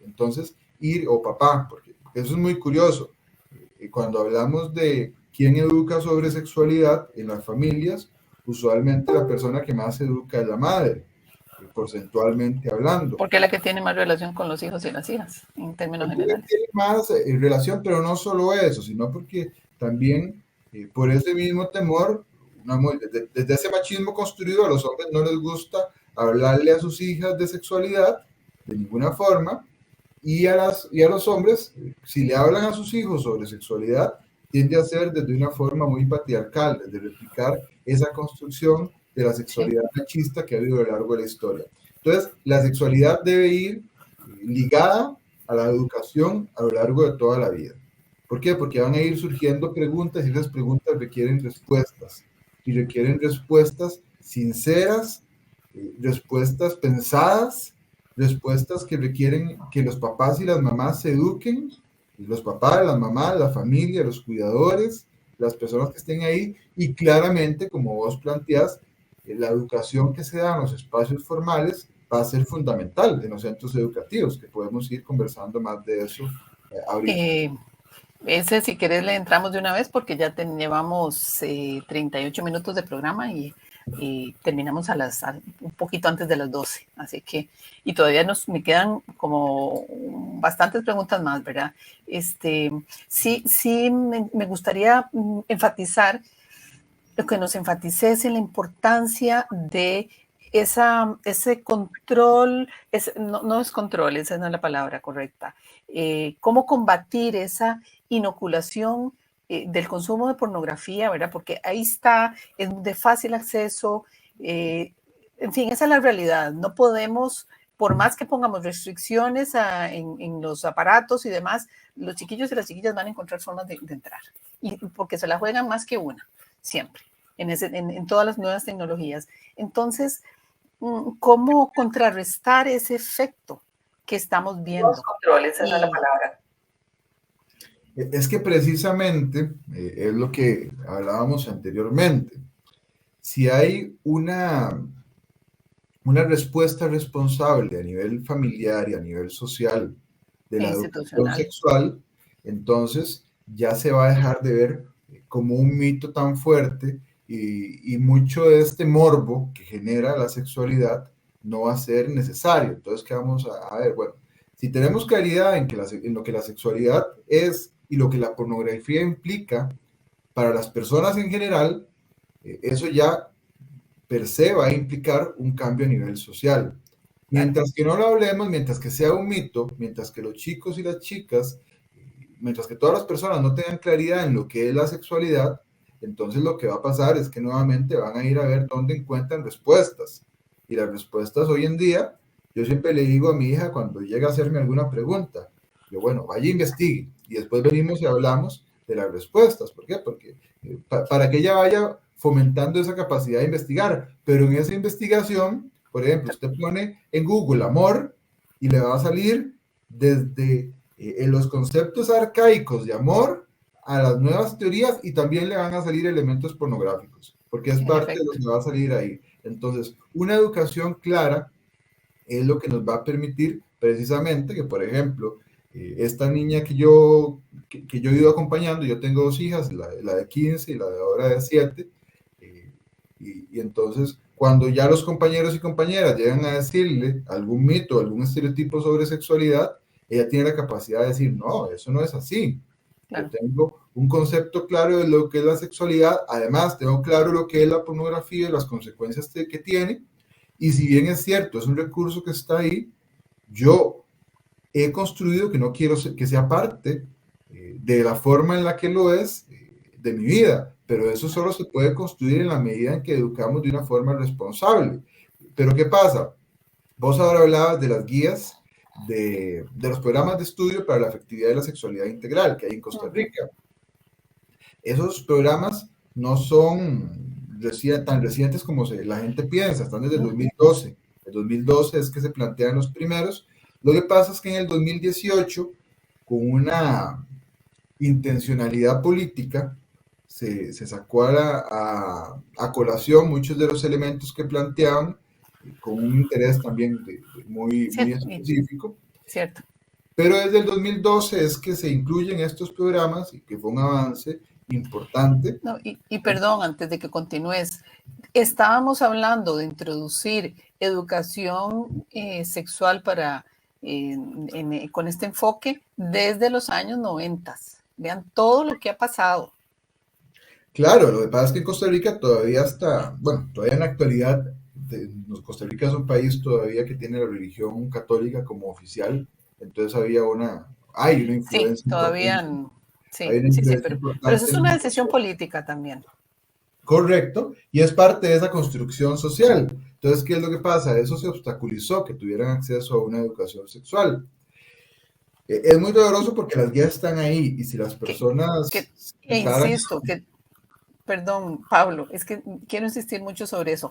entonces o papá, porque eso es muy curioso. Cuando hablamos de quién educa sobre sexualidad en las familias, usualmente la persona que más educa es la madre, porcentualmente hablando. Porque es la que tiene más relación con los hijos y las hijas, en términos generales. Tiene más relación, pero no solo eso, sino porque también por ese mismo temor, desde ese machismo construido, a los hombres no les gusta hablarle a sus hijas de sexualidad de ninguna forma, y a los hombres, si le hablan a sus hijos sobre sexualidad, tiende a ser desde una forma muy patriarcal, de replicar esa construcción de la sexualidad machista que ha habido a lo largo de la historia. Entonces, la sexualidad debe ir ligada a la educación a lo largo de toda la vida. ¿Por qué? Porque van a ir surgiendo preguntas y esas preguntas requieren respuestas. Y requieren respuestas sinceras, respuestas pensadas, respuestas que requieren que los papás y las mamás se eduquen, los papás, las mamás, la familia, los cuidadores, las personas que estén ahí, y claramente, como vos planteás, la educación que se da en los espacios formales va a ser fundamental en los centros educativos, que podemos ir conversando más de eso ahorita. Ese, si querés, le entramos de una vez porque ya llevamos 38 minutos de programa y terminamos un poquito antes de las 12. Así que, y todavía me quedan como bastantes preguntas más, ¿verdad? Sí, me gustaría enfatizar, lo que nos enfatices en la importancia de ese control, no es control, esa no es la palabra correcta. Cómo combatir esa inoculación del consumo de pornografía, ¿verdad? Porque ahí está, es de fácil acceso. En fin, esa es la realidad. No podemos, por más que pongamos restricciones en los aparatos y demás, los chiquillos y las chiquillas van a encontrar formas de entrar. Y porque se la juegan más que una, siempre, en todas las nuevas tecnologías. Entonces, ¿cómo contrarrestar ese efecto que estamos viendo? Los controles, esa es la palabra. Es que precisamente es lo que hablábamos anteriormente. Si hay una respuesta responsable a nivel familiar y a nivel social de la educación sexual, entonces ya se va a dejar de ver como un mito tan fuerte y mucho de este morbo que genera la sexualidad no va a ser necesario. Entonces, ¿qué vamos a ver? Bueno, Si tenemos claridad en lo que la sexualidad es y lo que la pornografía implica para las personas en general, eso ya per se va a implicar un cambio a nivel social. Mientras que no lo hablemos, mientras que sea un mito, mientras que los chicos y las chicas, mientras que todas las personas no tengan claridad en lo que es la sexualidad, entonces lo que va a pasar es que nuevamente van a ir a ver dónde encuentran respuestas. Y las respuestas hoy en día, yo siempre le digo a mi hija cuando llega a hacerme alguna pregunta, yo, bueno, vaya e investigue y después venimos y hablamos de las respuestas. ¿Por qué? Porque para que ella vaya fomentando esa capacidad de investigar, pero en esa investigación, por ejemplo, usted pone en Google amor y le va a salir desde en los conceptos arcaicos de amor a las nuevas teorías y también le van a salir elementos pornográficos, porque es parte de lo que va a salir ahí. Entonces, una educación clara es lo que nos va a permitir precisamente que, por ejemplo, esta niña que yo he ido acompañando, yo tengo dos hijas, la de 15 y la de ahora de 7, y entonces cuando ya los compañeros y compañeras llegan a decirle algún mito, algún estereotipo sobre sexualidad, ella tiene la capacidad de decir, no, eso no es así. Claro. Yo tengo un concepto claro de lo que es la sexualidad, además tengo claro lo que es la pornografía y las consecuencias que tiene, y si bien es cierto, es un recurso que está ahí, yo he construido que no quiero que sea parte de la forma en la que lo es de mi vida, pero eso solo se puede construir en la medida en que educamos de una forma responsable. Pero ¿qué pasa? Vos ahora hablabas de las guías de los programas de estudio para la afectividad y la sexualidad integral que hay en Costa Rica. Esos programas no son tan recientes como la gente piensa, están desde el 2012. El 2012 es que se plantean los primeros. Lo que pasa es que en el 2018, con una intencionalidad política, se sacó a colación muchos de los elementos que planteaban, con un interés también muy específico. Cierto. Pero desde el 2012 es que se incluyen estos programas y que fue un avance importante. No, y perdón, antes de que continúes, estábamos hablando de introducir educación sexual con este enfoque desde los años 90. Vean todo lo que ha pasado. Claro, lo que pasa es que en Costa Rica todavía está, bueno, todavía en la actualidad, Costa Rica es un país todavía que tiene la religión católica como oficial, entonces hay una influencia. Sí, todavía, sí, pero eso es una decisión política también. Correcto, y es parte de esa construcción social. Entonces, ¿qué es lo que pasa? Eso se obstaculizó, que tuvieran acceso a una educación sexual. Es muy doloroso porque las guías están ahí, y si las personas... insisto, perdón, Pablo, es que quiero insistir mucho sobre eso.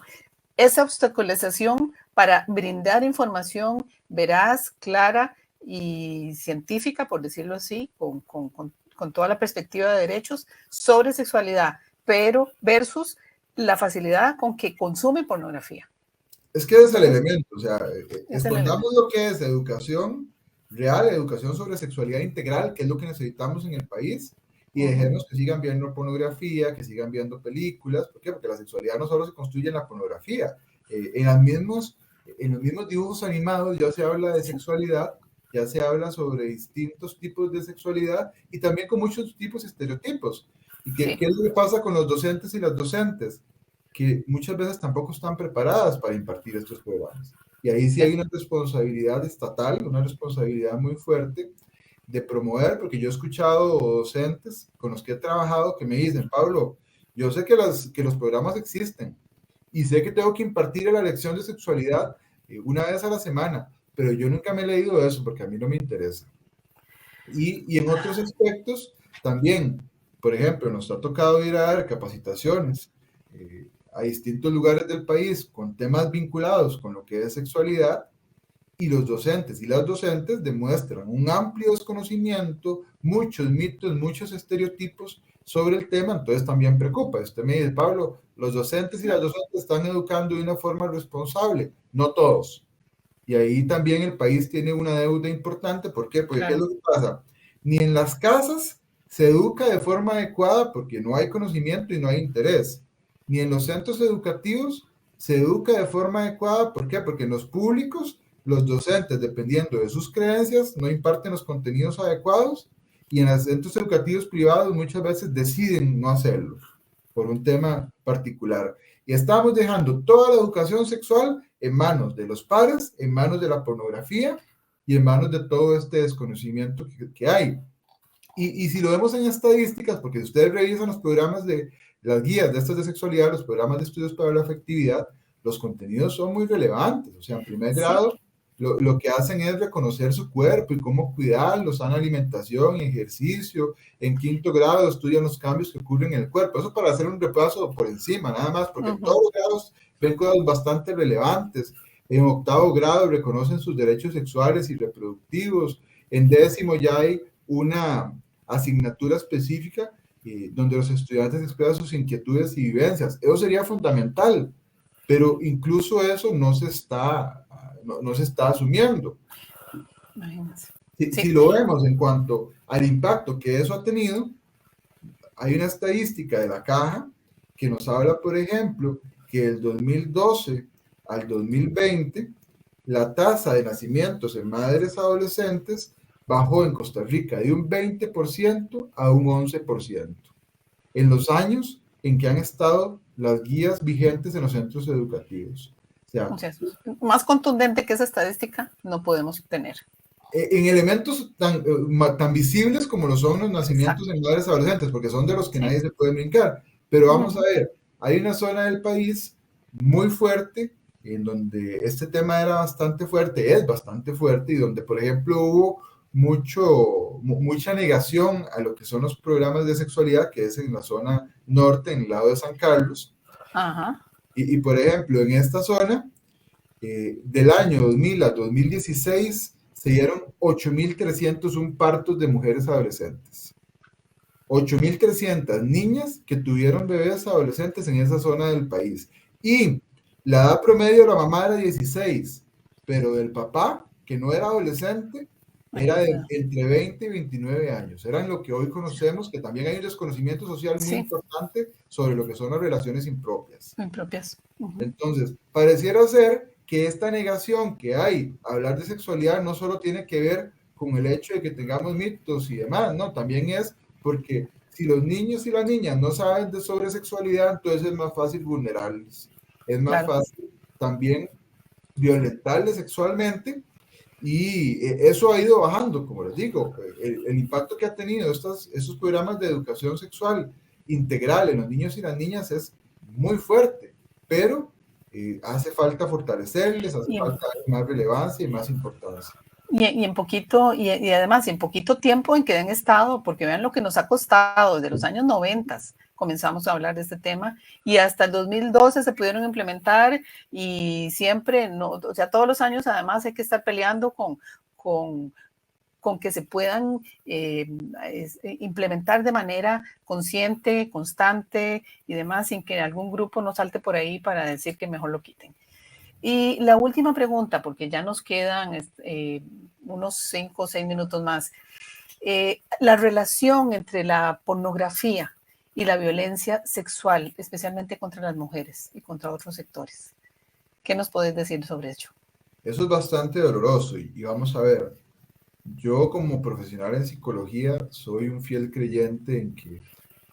Esa obstaculización para brindar información veraz, clara y científica, por decirlo así, con toda la perspectiva de derechos sobre sexualidad, pero versus la facilidad con que consumen pornografía. Es que es el elemento, o sea, escondamos lo que es educación real, educación sobre sexualidad integral, que es lo que necesitamos en el país, y dejemos que sigan viendo pornografía, que sigan viendo películas. ¿Por qué? Porque la sexualidad no solo se construye en la pornografía. En los mismos dibujos animados ya se habla de sexualidad, ya se habla sobre distintos tipos de sexualidad y también con muchos tipos de estereotipos. ¿Y qué es lo que pasa con los docentes y las docentes? Que muchas veces tampoco están preparadas para impartir estos programas. Y ahí sí hay una responsabilidad estatal, una responsabilidad muy fuerte de promover, porque yo he escuchado docentes con los que he trabajado que me dicen, Pablo, yo sé que los programas existen y sé que tengo que impartir la lección de sexualidad una vez a la semana, pero yo nunca me he leído eso porque a mí no me interesa. Y en otros aspectos también, por ejemplo, nos ha tocado ir a dar capacitaciones a distintos lugares del país con temas vinculados con lo que es sexualidad, y los docentes y las docentes demuestran un amplio desconocimiento, muchos mitos, muchos estereotipos sobre el tema, entonces también preocupa. Usted me dice, Pablo, los docentes y las docentes están educando de una forma responsable, no todos. Y ahí también el país tiene una deuda importante. ¿Por qué? Porque ¿qué es lo que pasa? Ni en las casas se educa de forma adecuada porque no hay conocimiento y no hay interés. Ni en los centros educativos se educa de forma adecuada. ¿Por qué? Porque en los públicos los docentes, dependiendo de sus creencias, no imparten los contenidos adecuados y en los centros educativos privados muchas veces deciden no hacerlo por un tema particular. Y estamos dejando toda la educación sexual en manos de los padres, en manos de la pornografía y en manos de todo este desconocimiento que hay. Y si lo vemos en estadísticas, porque si ustedes revisan los programas de las guías de estas de sexualidad, los programas de estudios para la afectividad, los contenidos son muy relevantes. O sea, en primer grado, lo que hacen es reconocer su cuerpo y cómo cuidarlo, sana alimentación y ejercicio. En quinto grado estudian los cambios que ocurren en el cuerpo. Eso para hacer un repaso por encima, nada más, porque en todos los grados ven cosas bastante relevantes. En octavo grado reconocen sus derechos sexuales y reproductivos. En décimo ya hay una asignatura específica donde los estudiantes expresan sus inquietudes y vivencias. Eso sería fundamental, pero incluso eso no se está asumiendo. Si lo vemos en cuanto al impacto que eso ha tenido, hay una estadística de la Caja que nos habla, por ejemplo, que del 2012 al 2020, la tasa de nacimientos en madres adolescentes bajó en Costa Rica de un 20% a un 11% en los años en que han estado las guías vigentes en los centros educativos. O sea, más contundente que esa estadística no podemos tener. En elementos tan visibles como lo son los nacimientos en madres adolescentes, porque son de los que nadie se puede brincar. Pero vamos a ver, hay una zona del país muy fuerte en donde este tema era bastante fuerte, es bastante fuerte, y donde, por ejemplo, hubo mucha negación a lo que son los programas de sexualidad, que es en la zona norte, en el lado de San Carlos. Ajá. Y por ejemplo, en esta zona, del año 2000 a 2016, se dieron 8.301 partos de mujeres adolescentes. 8.300 niñas que tuvieron bebés adolescentes en esa zona del país. Y la edad promedio de la mamá era 16, pero del papá, que no era adolescente, era de entre 20 y 29 años. Eran lo que hoy conocemos, que también hay un desconocimiento social muy importante sobre lo que son las relaciones impropias. Entonces, pareciera ser que esta negación que hay a hablar de sexualidad no solo tiene que ver con el hecho de que tengamos mitos y demás, no, también es porque si los niños y las niñas no saben sobre sexualidad, entonces es más fácil vulnerarles, es más fácil también violentarles sexualmente, y eso ha ido bajando, como les digo, el impacto que ha tenido estos programas de educación sexual integral en los niños y las niñas es muy fuerte, pero hace falta fortalecerles, hace falta más relevancia y más importancia. Y en poquito, y además en poquito tiempo en que han estado, porque vean lo que nos ha costado, desde los años 90 comenzamos a hablar de este tema y hasta el 2012 se pudieron implementar y siempre, no, o sea, todos los años además hay que estar peleando con que se puedan implementar de manera consciente, constante y demás, sin que algún grupo nos salte por ahí para decir que mejor lo quiten. Y la última pregunta, porque ya nos quedan unos 5 o 6 minutos más. La relación entre la pornografía y la violencia sexual, especialmente contra las mujeres y contra otros sectores. ¿Qué nos podés decir sobre ello? Eso es bastante doloroso y vamos a ver. Yo como profesional en psicología soy un fiel creyente en que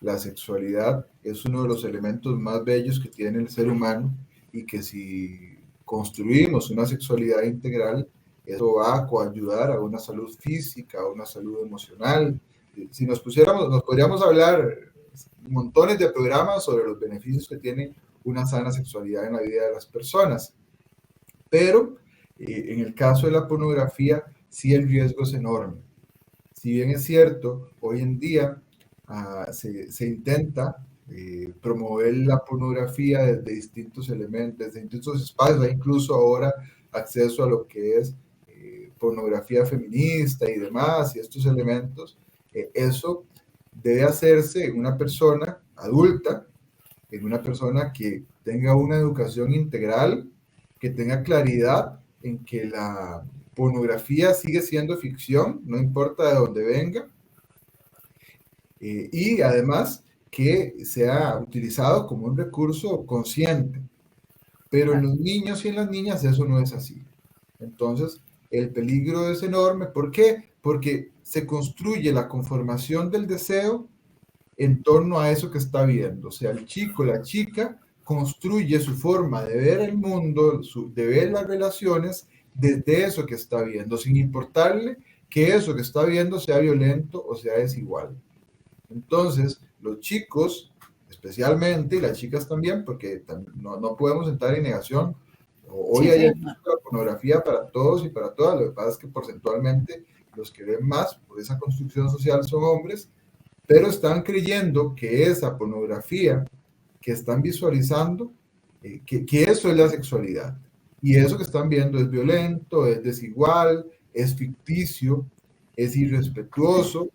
la sexualidad es uno de los elementos más bellos que tiene el ser humano y que si construimos una sexualidad integral, eso va a coayudar a una salud física, a una salud emocional. Si nos podríamos hablar montones de programas sobre los beneficios que tiene una sana sexualidad en la vida de las personas. Pero en el caso de la pornografía, sí el riesgo es enorme. Si bien es cierto, hoy en día se intenta promover la pornografía desde distintos elementos, desde distintos espacios, hay incluso ahora acceso a lo que es pornografía feminista y demás, y estos elementos, eso debe hacerse en una persona adulta, en una persona que tenga una educación integral, que tenga claridad en que la pornografía sigue siendo ficción, no importa de dónde venga, y además que sea utilizado como un recurso consciente. Pero en los niños y en las niñas eso no es así. Entonces, el peligro es enorme. ¿Por qué? Porque se construye la conformación del deseo en torno a eso que está viendo. O sea, el chico, la chica, construye su forma de ver el mundo, de ver las relaciones desde eso que está viendo, sin importarle que eso que está viendo sea violento o sea desigual. Entonces, los chicos, especialmente, y las chicas también, porque no podemos entrar en negación, hoy Sí, hay sí, acceso a la pornografía para todos y para todas, lo que pasa es que porcentualmente los que ven más por esa construcción social son hombres, pero están creyendo que esa pornografía que están visualizando, que eso es la sexualidad. Y eso que están viendo es violento, es desigual, es ficticio, es irrespetuoso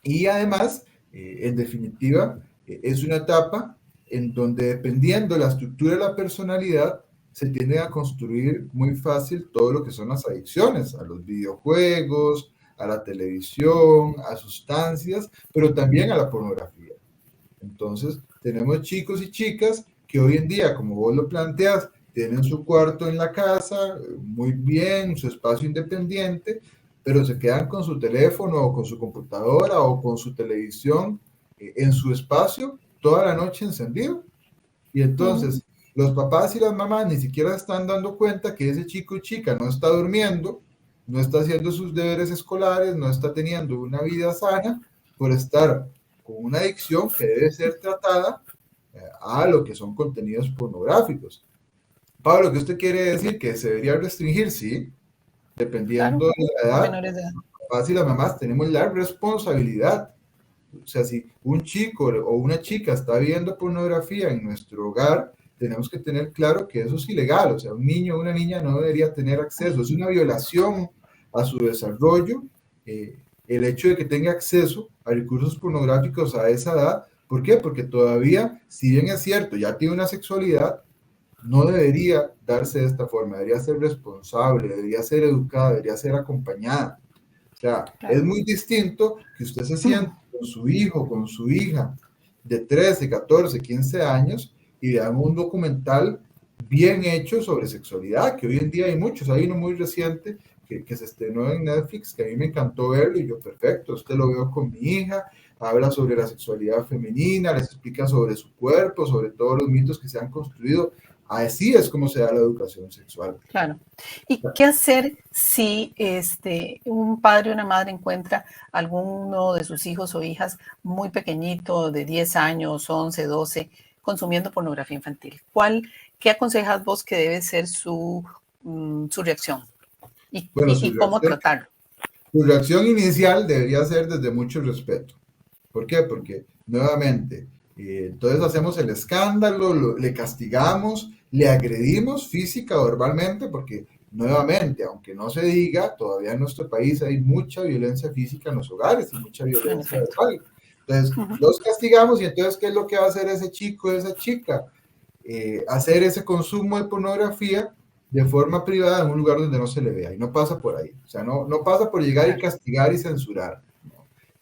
y además, en definitiva, es una etapa en donde dependiendo de la estructura de la personalidad, se tiende a construir muy fácil todo lo que son las adicciones, a los videojuegos, a la televisión, a sustancias, pero también a la pornografía. Entonces, tenemos chicos y chicas que hoy en día, como vos lo planteas, tienen su cuarto en la casa, muy bien, su espacio independiente, pero se quedan con su teléfono o con su computadora o con su televisión en su espacio toda la noche encendido. Y entonces, los papás y las mamás ni siquiera están dando cuenta que ese chico y chica no está durmiendo, no está haciendo sus deberes escolares, no está teniendo una vida sana por estar con una adicción que debe ser tratada a lo que son contenidos pornográficos. Pablo, ¿qué usted quiere decir? ¿Que se debería restringir? Sí, claro, dependiendo de la a edad, menores de edad. los papás y las mamás tenemos la responsabilidad. O sea, si un chico o una chica está viendo pornografía en nuestro hogar, tenemos que tener claro que eso es ilegal. O sea, un niño o una niña no debería tener acceso. Es una violación a su desarrollo el hecho de que tenga acceso a recursos pornográficos a esa edad. ¿Por qué? Porque todavía, si bien es cierto, ya tiene una sexualidad, no debería darse de esta forma. Debería ser responsable, debería ser educada, debería ser acompañada. O sea, es Claro. muy distinto que usted se siente con su hijo, con su hija de 13, 14, 15 años y vean un documental bien hecho sobre sexualidad, que hoy en día hay muchos. Hay uno muy reciente que se estrenó en Netflix, que a mí me encantó verlo y yo, perfecto, usted lo veo con mi hija, habla sobre la sexualidad femenina, les explica sobre su cuerpo, sobre todos los mitos que se han construido. Así es como se da la educación sexual. Claro. ¿Y qué hacer si un padre o una madre encuentra alguno de sus hijos o hijas muy pequeñito, de 10 años, 11, 12, consumiendo pornografía infantil? ¿Qué aconsejas vos que debe ser su reacción? Bueno, ¿Y cómo tratarlo? su reacción inicial debería ser desde mucho respeto. ¿Por qué? Porque nuevamente, entonces hacemos el escándalo, le castigamos, le agredimos física o verbalmente, porque nuevamente, aunque no se diga, todavía en nuestro país hay mucha violencia física en los hogares y mucha violencia verbal. Entonces, los castigamos y entonces, ¿qué es lo que va a hacer ese chico, esa chica? Hacer ese consumo de pornografía de forma privada en un lugar donde no se le vea y no pasa por ahí. O sea, no pasa por llegar y castigar y censurar.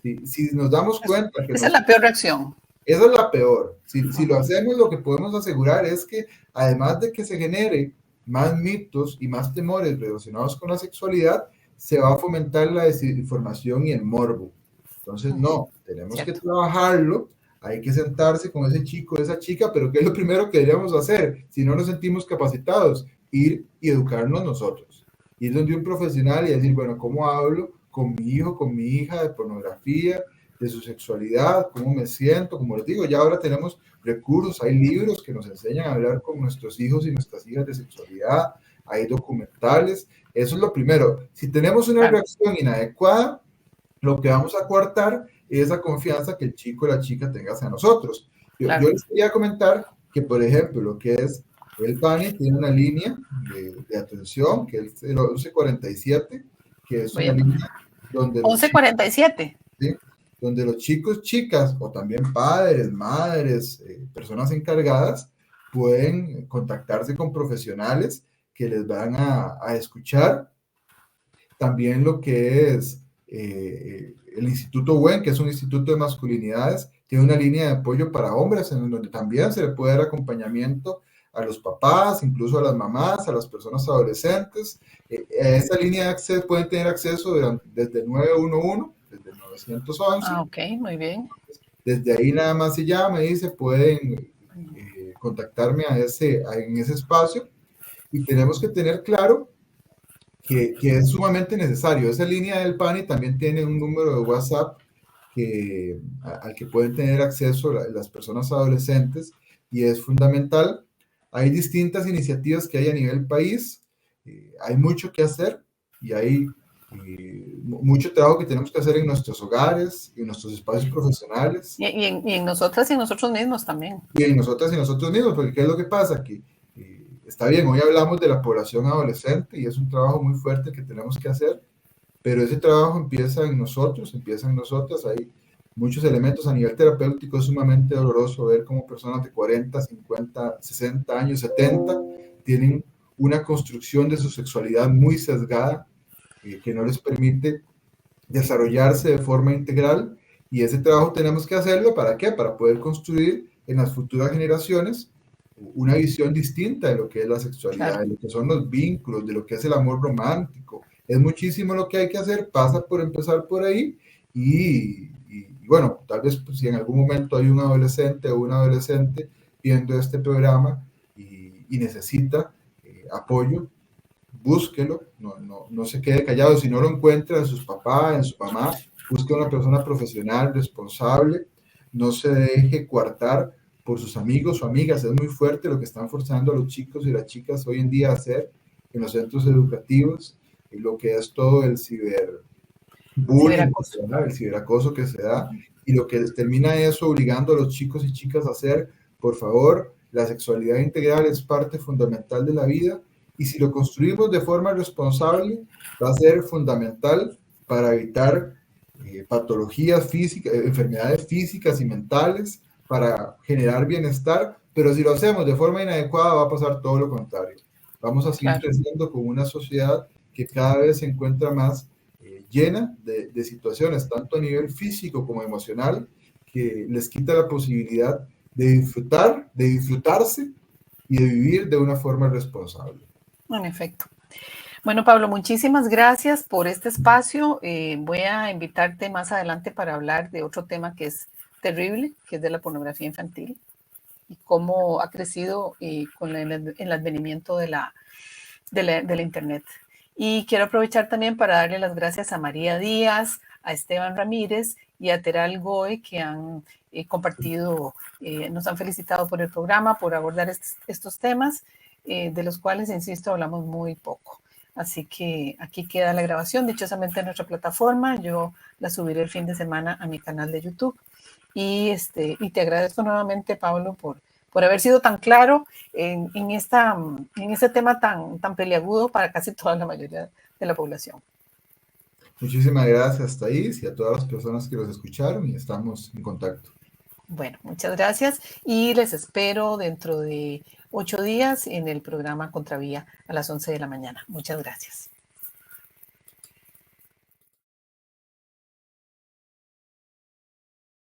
Si nos damos cuenta que esa es la peor reacción. Esa es la peor. Si lo hacemos, lo que podemos asegurar es que además de que se genere más mitos y más temores relacionados con la sexualidad, se va a fomentar la desinformación y el morbo. Entonces, no, tenemos que trabajarlo, hay que sentarse con ese chico, esa chica, pero ¿qué es lo primero que deberíamos hacer? Si no nos sentimos capacitados, ir y educarnos nosotros. Ir donde un profesional y decir, bueno, ¿cómo hablo con mi hijo, con mi hija de pornografía, de su sexualidad, cómo me siento? Como les digo, ya ahora tenemos recursos, hay libros que nos enseñan a hablar con nuestros hijos y nuestras hijas de sexualidad, hay documentales, eso es lo primero. Si tenemos una reacción inadecuada, lo que vamos a coartar es la confianza que el chico o la chica tenga hacia nosotros. Yo les quería comentar que, por ejemplo, lo que es el PANI tiene una línea de atención, que es el 1147, que es una línea donde 1147. ¿sí? Donde los chicos, chicas o también padres, madres, personas encargadas pueden contactarse con profesionales que les van a escuchar. También lo que es el Instituto WEN, que es un instituto de masculinidades, tiene una línea de apoyo para hombres en donde también se le puede dar acompañamiento a los papás, incluso a las mamás, a las personas adolescentes. A esa línea de acceso pueden tener acceso desde el 911, desde el 911. Ah, ok, muy bien. Desde ahí nada más se llama y dice, pueden contactarme en ese espacio, y tenemos que tener claro que es sumamente necesario. Esa línea del PANI también tiene un número de WhatsApp al que pueden tener acceso las personas adolescentes, y es fundamental. Hay distintas iniciativas que hay a nivel país, hay mucho que hacer, y hay mucho trabajo que tenemos que hacer en nuestros hogares, en nuestros espacios profesionales. Y en nosotras y en nosotros mismos también. Y en nosotras y nosotros mismos, porque ¿qué es lo que pasa? Que está bien, hoy hablamos de la población adolescente y es un trabajo muy fuerte que tenemos que hacer, pero ese trabajo empieza en nosotros, empieza en nosotras. Hay muchos elementos a nivel terapéutico. Es sumamente doloroso ver cómo personas de 40, 50, 60 años, 70, tienen una construcción de su sexualidad muy sesgada, que no les permite desarrollarse de forma integral, y ese trabajo tenemos que hacerlo. ¿Para qué? Para poder construir en las futuras generaciones una visión distinta de lo que es la sexualidad, claro, de lo que son los vínculos, de lo que es el amor romántico. Es muchísimo lo que hay que hacer, pasa por empezar por ahí, y bueno, tal vez pues, si en algún momento hay un adolescente o una adolescente viendo este programa y necesita apoyo, búsquelo, no se quede callado. Si no lo encuentra en sus papás, en su mamá, busque a una persona profesional, responsable. No se deje coartar por sus amigos o amigas. Es muy fuerte lo que están forzando a los chicos y las chicas hoy en día a hacer en los centros educativos, y lo que es todo el ciberbullying, el ciberacoso que se da, y lo que termina eso obligando a los chicos y chicas a hacer. Por favor, la sexualidad integral es parte fundamental de la vida, y si lo construimos de forma responsable, va a ser fundamental para evitar patologías físicas, enfermedades físicas y mentales, para generar bienestar. Pero si lo hacemos de forma inadecuada, va a pasar todo lo contrario. Vamos a seguir creciendo con una sociedad que cada vez se encuentra más llena de situaciones, tanto a nivel físico como emocional, que les quita la posibilidad de disfrutar, de disfrutarse y de vivir de una forma responsable. En efecto. Bueno, Pablo, muchísimas gracias por este espacio. Voy a invitarte más adelante para hablar de otro tema que es terrible, que es de la pornografía infantil y cómo ha crecido con el advenimiento de la Internet. Y quiero aprovechar también para darle las gracias a María Díaz, a Esteban Ramírez y a Teral Goy, que han compartido, nos han felicitado por el programa, por abordar estos temas, de los cuales, insisto, hablamos muy poco. Así que aquí queda la grabación, dichosamente en nuestra plataforma. Yo la subiré el fin de semana a mi canal de YouTube. Y te agradezco nuevamente, Pablo, por haber sido tan claro en este tema tan peliagudo para casi toda la mayoría de la población. Muchísimas gracias, Thais, y a todas las personas que los escucharon, y estamos en contacto. Bueno, muchas gracias, y les espero dentro de 8 días en el programa Contravía a las 11 de la mañana. Muchas gracias.